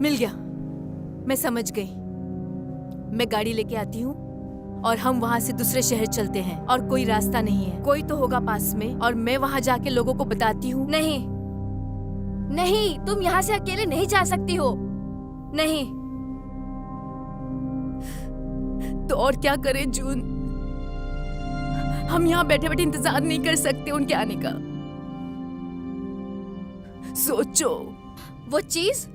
मिल गया। मैं समझ गई। मैं गाड़ी लेके आती हूँ और हम वहाँ से दूसरे शहर चलते हैं। और कोई रास्ता नहीं है। कोई तो होगा पास में और मैं वहाँ जाके लोगों को बताती हूँ। नहीं नहीं, तुम यहाँ से अकेले नहीं जा सकती हो। नहीं। तो और क्या करें जून? हम यहाँ बैठे बैठे इंतजार नहीं कर सकते उनके आने का। सोचो। वो चीज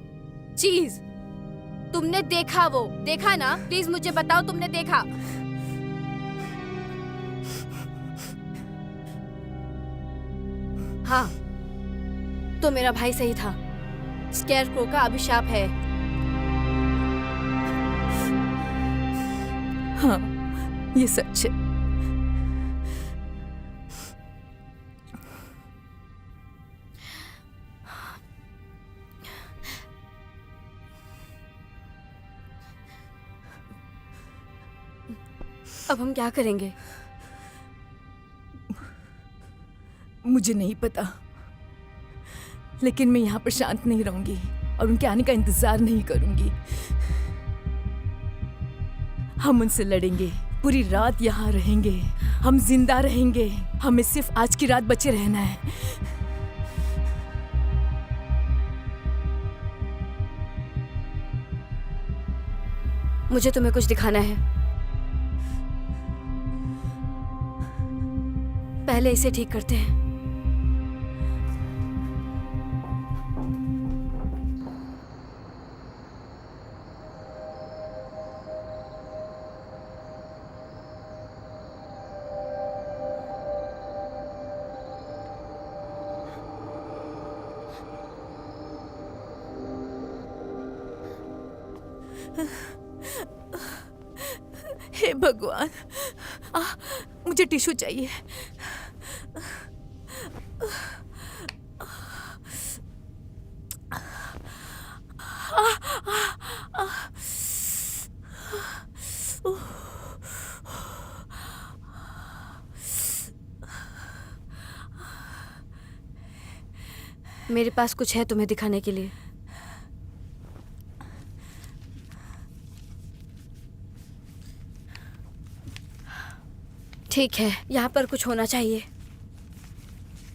तुमने देखा? वो देखा ना? प्लीज मुझे बताओ, तुमने देखा? हाँ, तो मेरा भाई सही था। स्कैरक्रो का अभिशाप है। हाँ, ये सच है। अब हम क्या करेंगे? मुझे नहीं पता, लेकिन मैं यहाँ पर शांत नहीं रहूंगी और उनके आने का इंतजार नहीं करूंगी। हम उनसे लड़ेंगे, पूरी रात यहाँ रहेंगे, हम जिंदा रहेंगे। हमें सिर्फ आज की रात बचे रहना है। मुझे तुम्हें कुछ दिखाना है। पहले इसे ठीक करते हैं। हे भगवान, मुझे टिश्यू चाहिए। मेरे पास कुछ है तुम्हें दिखाने के लिए। ठीक है, यहाँ पर कुछ होना चाहिए।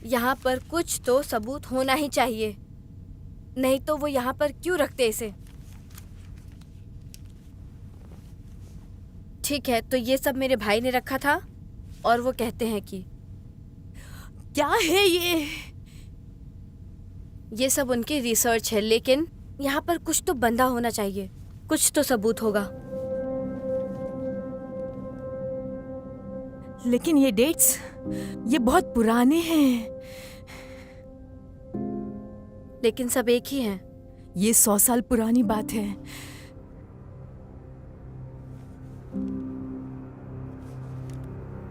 यहाँ पर कुछ तो सबूत होना ही चाहिए, नहीं तो वो यहाँ पर क्यों रखते इसे? ठीक है, तो ये सब मेरे भाई ने रखा था और वो कहते हैं कि क्या है ये सब उनकी रिसर्च है, लेकिन यहाँ पर कुछ तो बंधा होना चाहिए, कुछ तो सबूत होगा। लेकिन ये डेट्स, ये बहुत पुराने हैं। लेकिन सब एक ही हैं। ये 100 साल पुरानी बात है।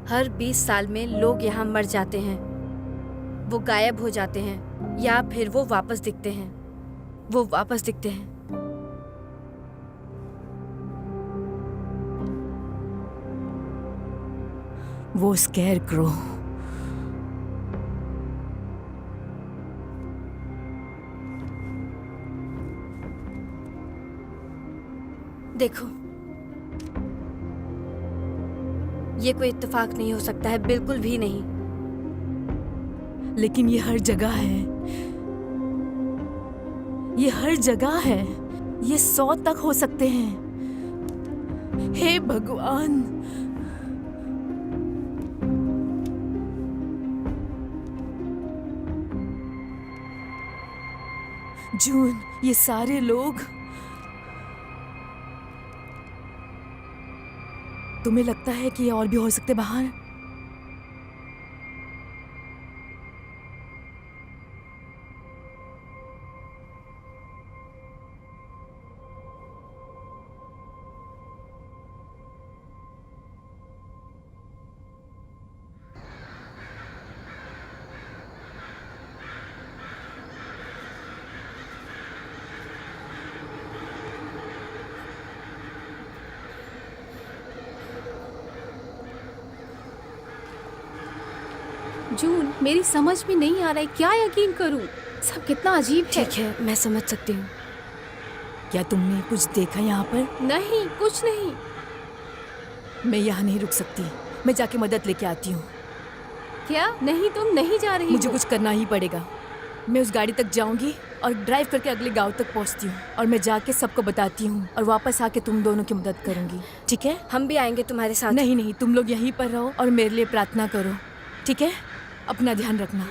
हर 20 साल में लोग यहाँ मर जाते हैं, वो गायब हो जाते हैं या फिर वो वापस दिखते हैं। वो वापस दिखते हैं। वो स्केयरक्रो, देखो, ये कोई इत्तेफाक नहीं हो सकता है, बिल्कुल भी नहीं। लेकिन ये हर जगह है। ये हर जगह है। ये 100 तक हो सकते हैं। हे भगवान, जून, ये सारे लोग, तुम्हें लगता है कि ये और भी हो सकते बाहर? जून, मेरी समझ में नहीं आ रहा है, क्या यकीन करूं? सब कितना अजीब है। ठीक है, मैं समझ सकती हूँ। क्या तुमने कुछ देखा यहाँ पर? नहीं, कुछ नहीं। मैं यहाँ नहीं रुक सकती। मैं जाके मदद लेके आती हूँ। क्या? नहीं, तुम नहीं जा रही मुझे हो। कुछ करना ही पड़ेगा। मैं उस गाड़ी तक जाऊंगी और ड्राइव करके अगले गांव तक पहुंचती हूँ और मैं जाके सबको बताती हूँ और वापस आके तुम दोनों की मदद करूंगी। ठीक है? हम भी आएंगे तुम्हारे साथ। नहीं नहीं, तुम लोग यहीं पर रहो और मेरे लिए प्रार्थना करो। ठीक है? अपना ध्यान रखना।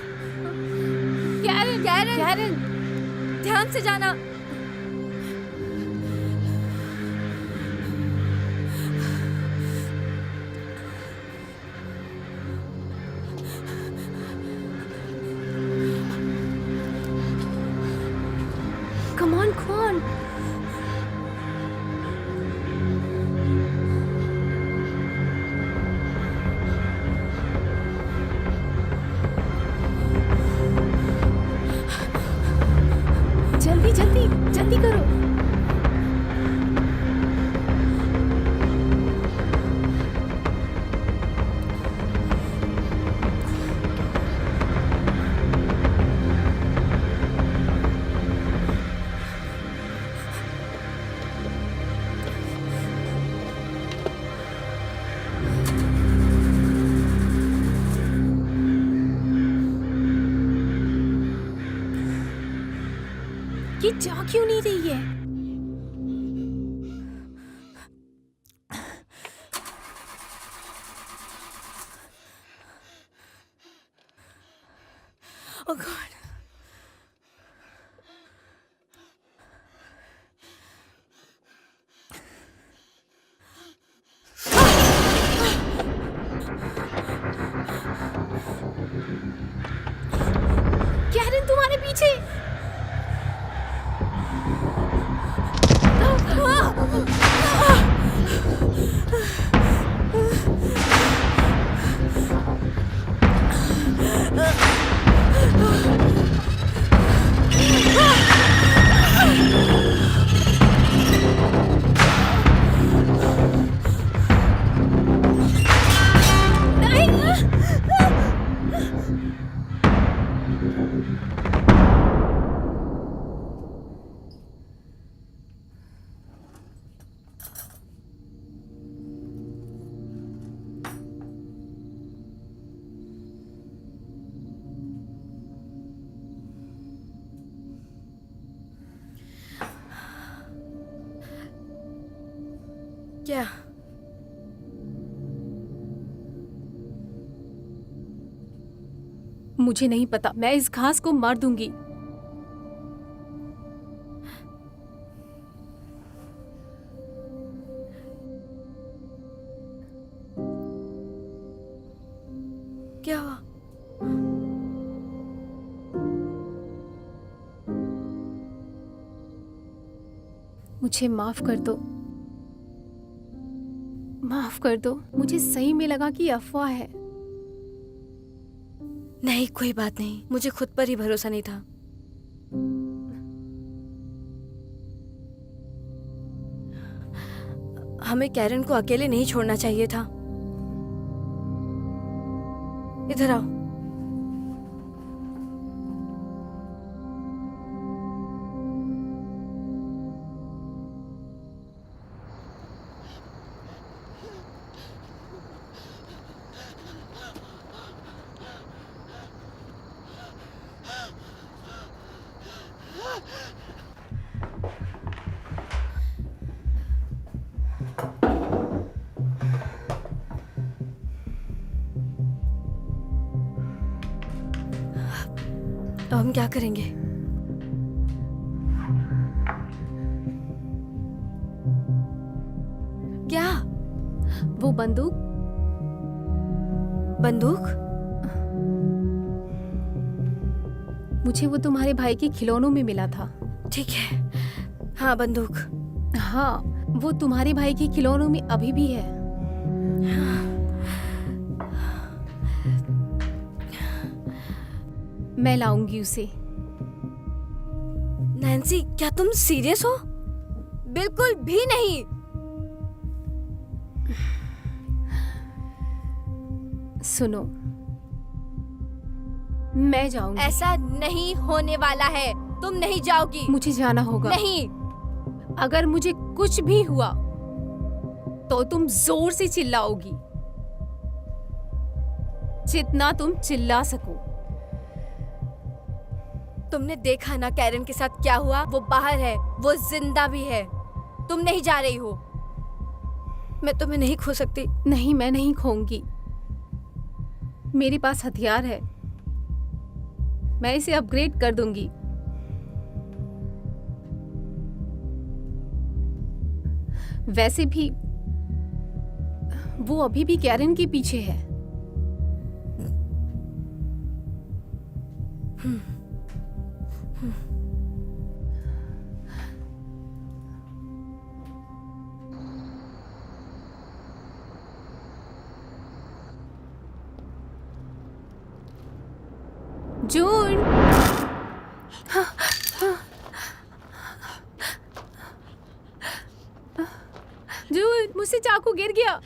कैरन, कैरन, कैरन, ध्यान से जाना। Come on, come on. जल्दी जल्दी जल्दी करो। ये जा क्यों नहीं रही है? Oh God. कैरन तुम्हारे पीछे। क्या? मुझे नहीं पता, मैं इस घास को मार दूंगी। क्या हुआ? मुझे माफ कर दो, माफ कर दो। मुझे सही में लगा कि अफवाह है। नहीं, कोई बात नहीं, मुझे खुद पर ही भरोसा नहीं था। हमें कैरन को अकेले नहीं छोड़ना चाहिए था। इधर आओ। अब हम क्या करेंगे? क्या? वो बंदूक? बंदूक? मुझे वो तुम्हारे भाई के खिलौनों में मिला था। ठीक है, हाँ बंदूक। हाँ, वो तुम्हारे भाई के खिलौनों में अभी भी है। मैं लाऊंगी उसे। नैन्सी, क्या तुम सीरियस हो? बिल्कुल भी नहीं। सुनो, मैं जाऊंगी। ऐसा नहीं होने वाला है, तुम नहीं जाओगी। मुझे जाना होगा। नहीं। अगर मुझे कुछ भी हुआ तो तुम जोर से चिल्लाओगी, जितना तुम चिल्ला सको। तुमने देखा ना कैरन के साथ क्या हुआ? वो बाहर है, वो जिंदा भी है। तुम नहीं जा रही हो। मैं तुम्हें नहीं खो सकती। नहीं, मैं नहीं खोऊंगी। मेरे पास हथियार है, मैं इसे अपग्रेड कर दूंगी। वैसे भी वो अभी भी कैरन के पीछे है। जून, जून, मुझसे चाकू गिर गया।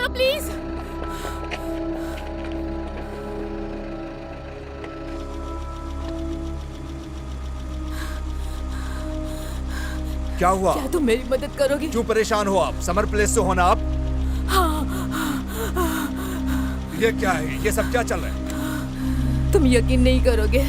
करो प्लीज। क्या हुआ? क्या तुम मेरी मदद करोगे? क्यों परेशान हो आप? समर प्लेस से हो ना आप? ये क्या है? ये सब क्या चल रहा है? तुम यकीन नहीं करोगे।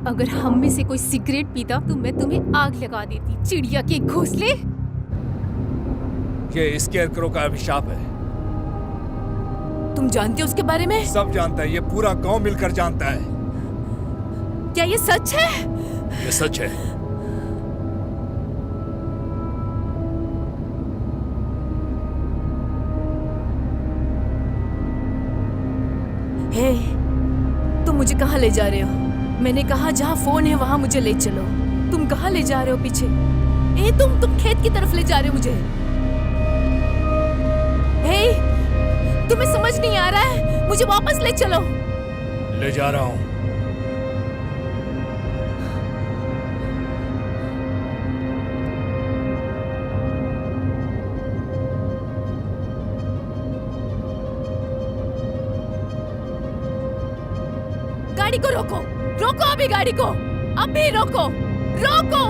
अगर हम में से कोई सिगरेट पीता तो मैं तुम्हें आग लगा देती, चिड़िया के घोंसले। ये स्केयरक्रो का अभिशाप है। तुम जानते हो उसके बारे में? सब जानता है, ये पूरा गांव मिलकर जानता है। क्या ये सच है? ये सच है। हे, तुम मुझे कहाँ ले जा रहे हो? मैंने कहा जहाँ फोन है वहाँ मुझे ले चलो। तुम कहाँ ले जा रहे हो पीछे? तुम खेत की तरफ ले जा रहे हो मुझे। हे, तुम्हें समझ नहीं आ रहा है? मुझे वापस ले चलो। ले जा रहा हूँ। गाड़ी को रोको, रोको अभी गाड़ी को, अभी रोको, रोको।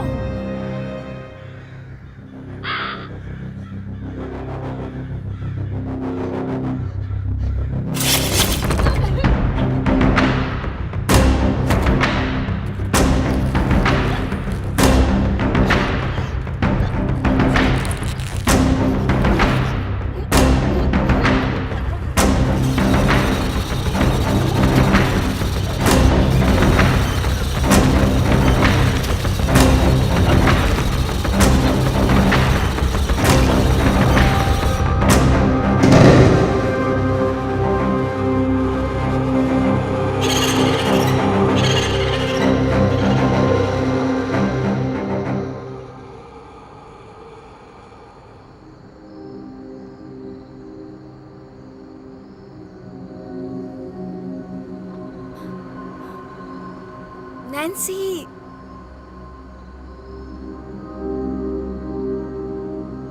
नैन्सी,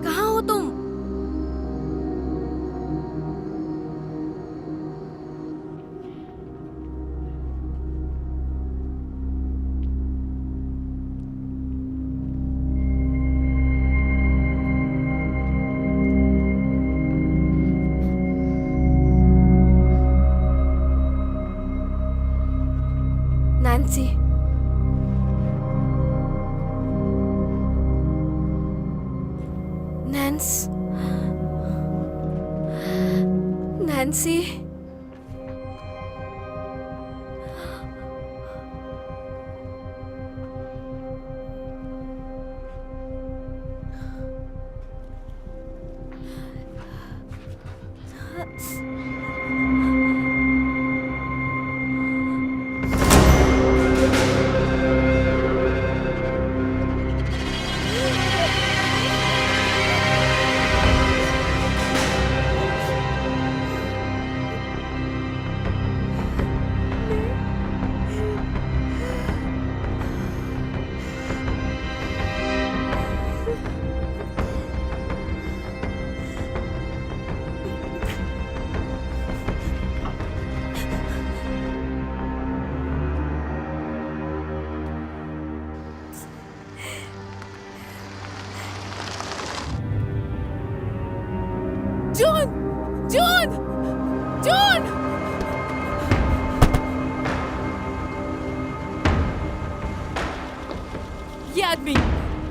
कहाँ हो तुम? नैन्सी, नैन्सी, जून, जून, जून।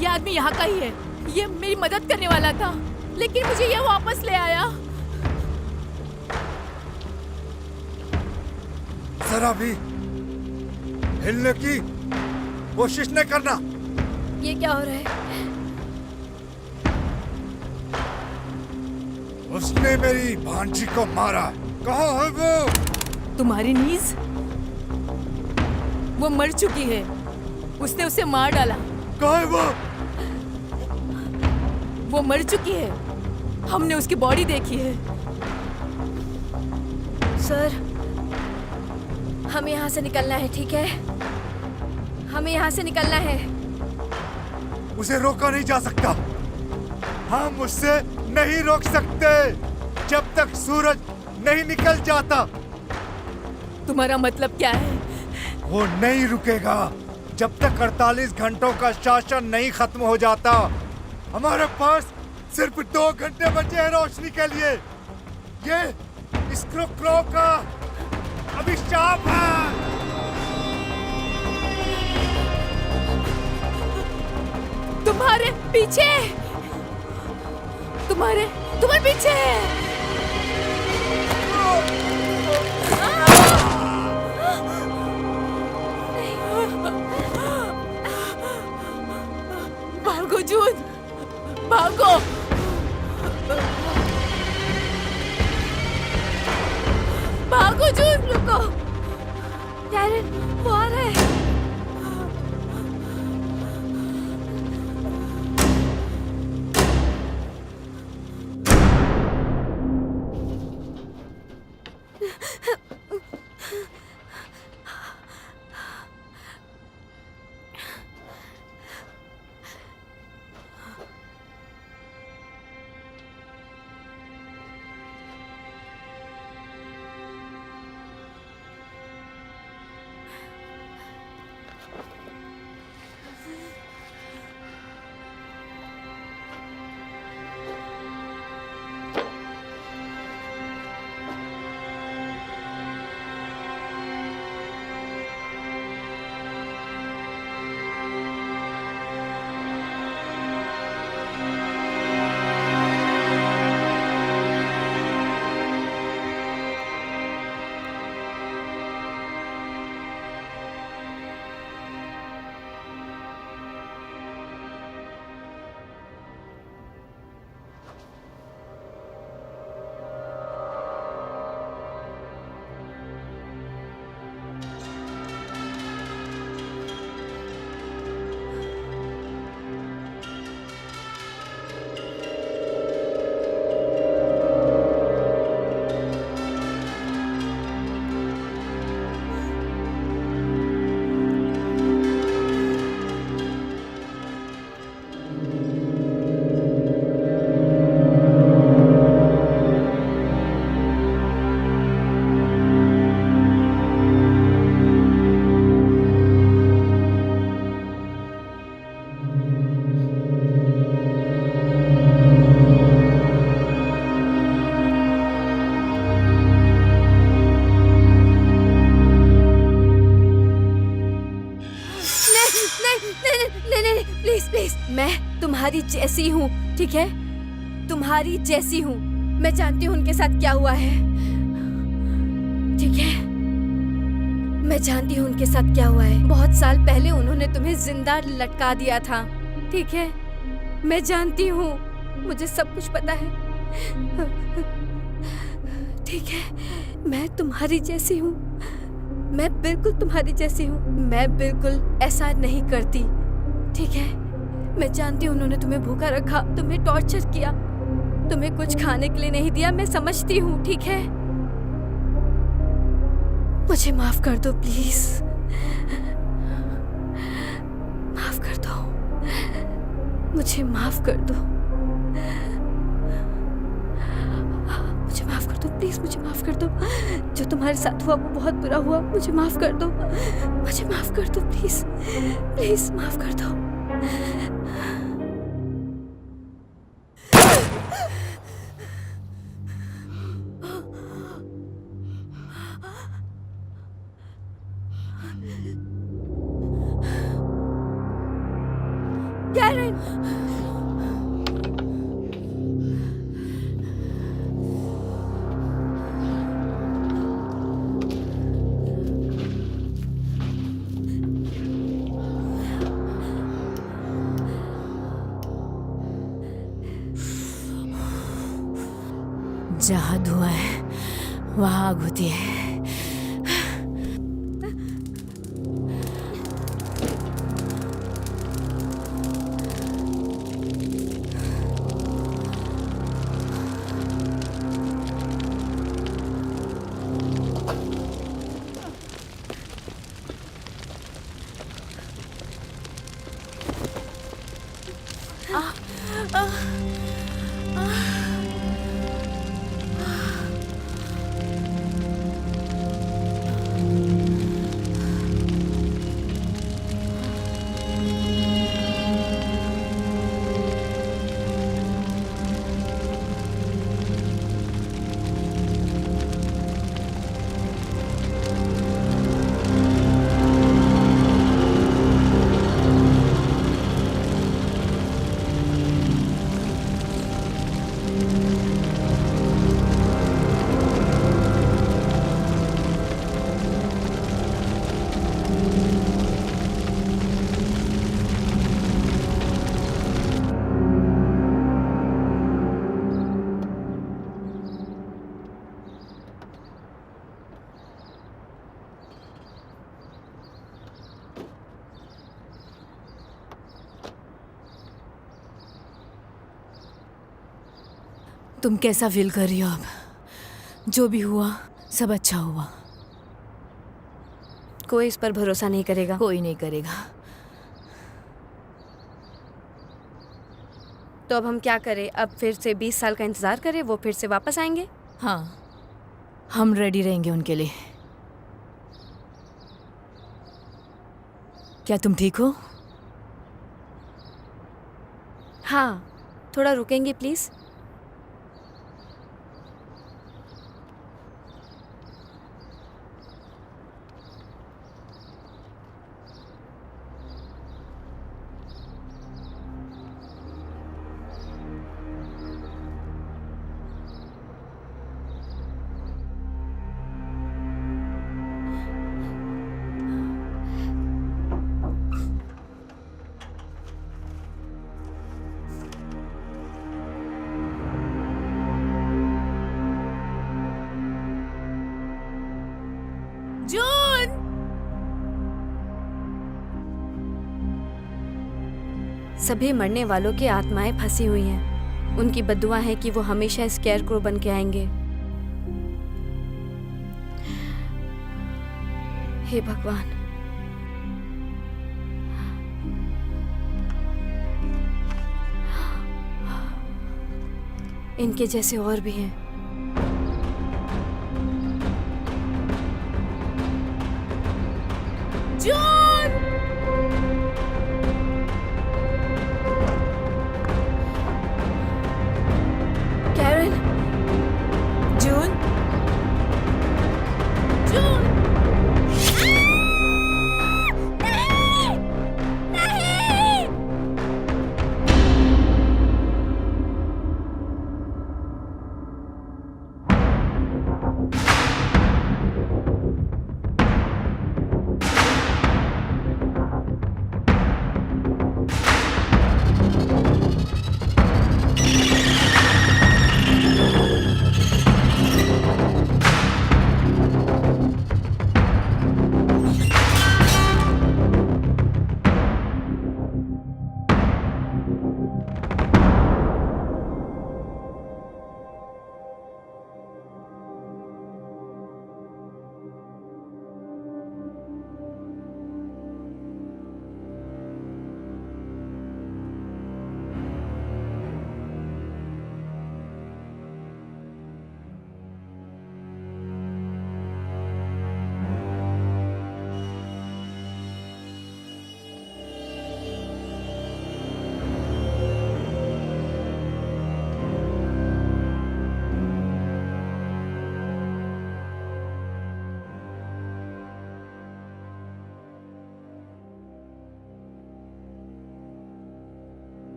ये आदमी यहाँ का ही है। ये मेरी मदद करने वाला था, लेकिन मुझे ये वापस ले आया। जरा भी हिलने की कोशिश नहीं करना। ये क्या हो रहा है? उसने मेरी भांजी को मारा। कहाँ है वो? तुम्हारी नीज? वो मर चुकी है। उसने उसे मार डाला। कहाँ है वो? वो मर चुकी है। हमने उसकी बॉडी देखी है। सर, हमें यहाँ से निकलना है, ठीक है? हमें यहाँ से निकलना है। उसे रोका नहीं जा सकता। हम उससे नहीं रोक सकते जब तक सूरज नहीं निकल जाता। तुम्हारा मतलब क्या है? वो नहीं रुकेगा जब तक 48 घंटों का शासन नहीं खत्म हो जाता। हमारे पास सिर्फ 2 घंटे बचे हैं रोशनी के लिए। ये स्क्रो का अभिशाप है। तुम्हारे पीछे, तुम्हारे पीछे। भागो जून, भागो। भागो जून, रुको। कैरन, वो आ रहा है। मैं तुम्हारी जैसी हूँ, ठीक है? तुम्हारी जैसी हूँ। मैं जानती हूँ उनके साथ क्या हुआ है, ठीक है? मैं जानती हूँ उनके साथ क्या हुआ है। बहुत साल पहले उन्होंने तुम्हें जिंदा लटका दिया था, ठीक है? मैं जानती हूँ, मुझे सब कुछ पता है, ठीक है? मैं तुम्हारी जैसी हूँ। मैं बिल्कुल तुम्हारी जैसी हूँ। मैं बिल्कुल ऐसा नहीं करती, ठीक है? मैं जानती हूँ उन्होंने तुम्हें भूखा रखा, तुम्हें टॉर्चर किया, तुम्हें कुछ खाने के लिए नहीं दिया। मैं समझती हूँ, ठीक है? मुझे माफ कर दो प्लीज, माफ कर दो, मुझे माफ कर दो, मुझे माफ कर दो प्लीज, मुझे माफ कर दो। जो तुम्हारे साथ हुआ वो बहुत बुरा हुआ, मुझे माफ कर दो, मुझे माफ कर दो प्लीज, प्लीज माफ कर दो। कैरन, जहाँ धुआं है वहाँ आग होती है। तुम कैसा फील कर रही हो अब? जो भी हुआ सब अच्छा हुआ। कोई इस पर भरोसा नहीं करेगा। कोई नहीं करेगा। तो अब हम क्या करें? अब फिर से 20 साल का इंतजार करें? वो फिर से वापस आएंगे? हाँ, हम रेडी रहेंगे उनके लिए। क्या तुम ठीक हो? हाँ, थोड़ा रुकेंगे प्लीज़? जून! सभी मरने वालों की आत्माएं फंसी हुई हैं। उनकी बद्दुआ है कि वो हमेशा स्केयरक्रो बन के आएंगे। हे भगवान। इनके जैसे और भी हैं।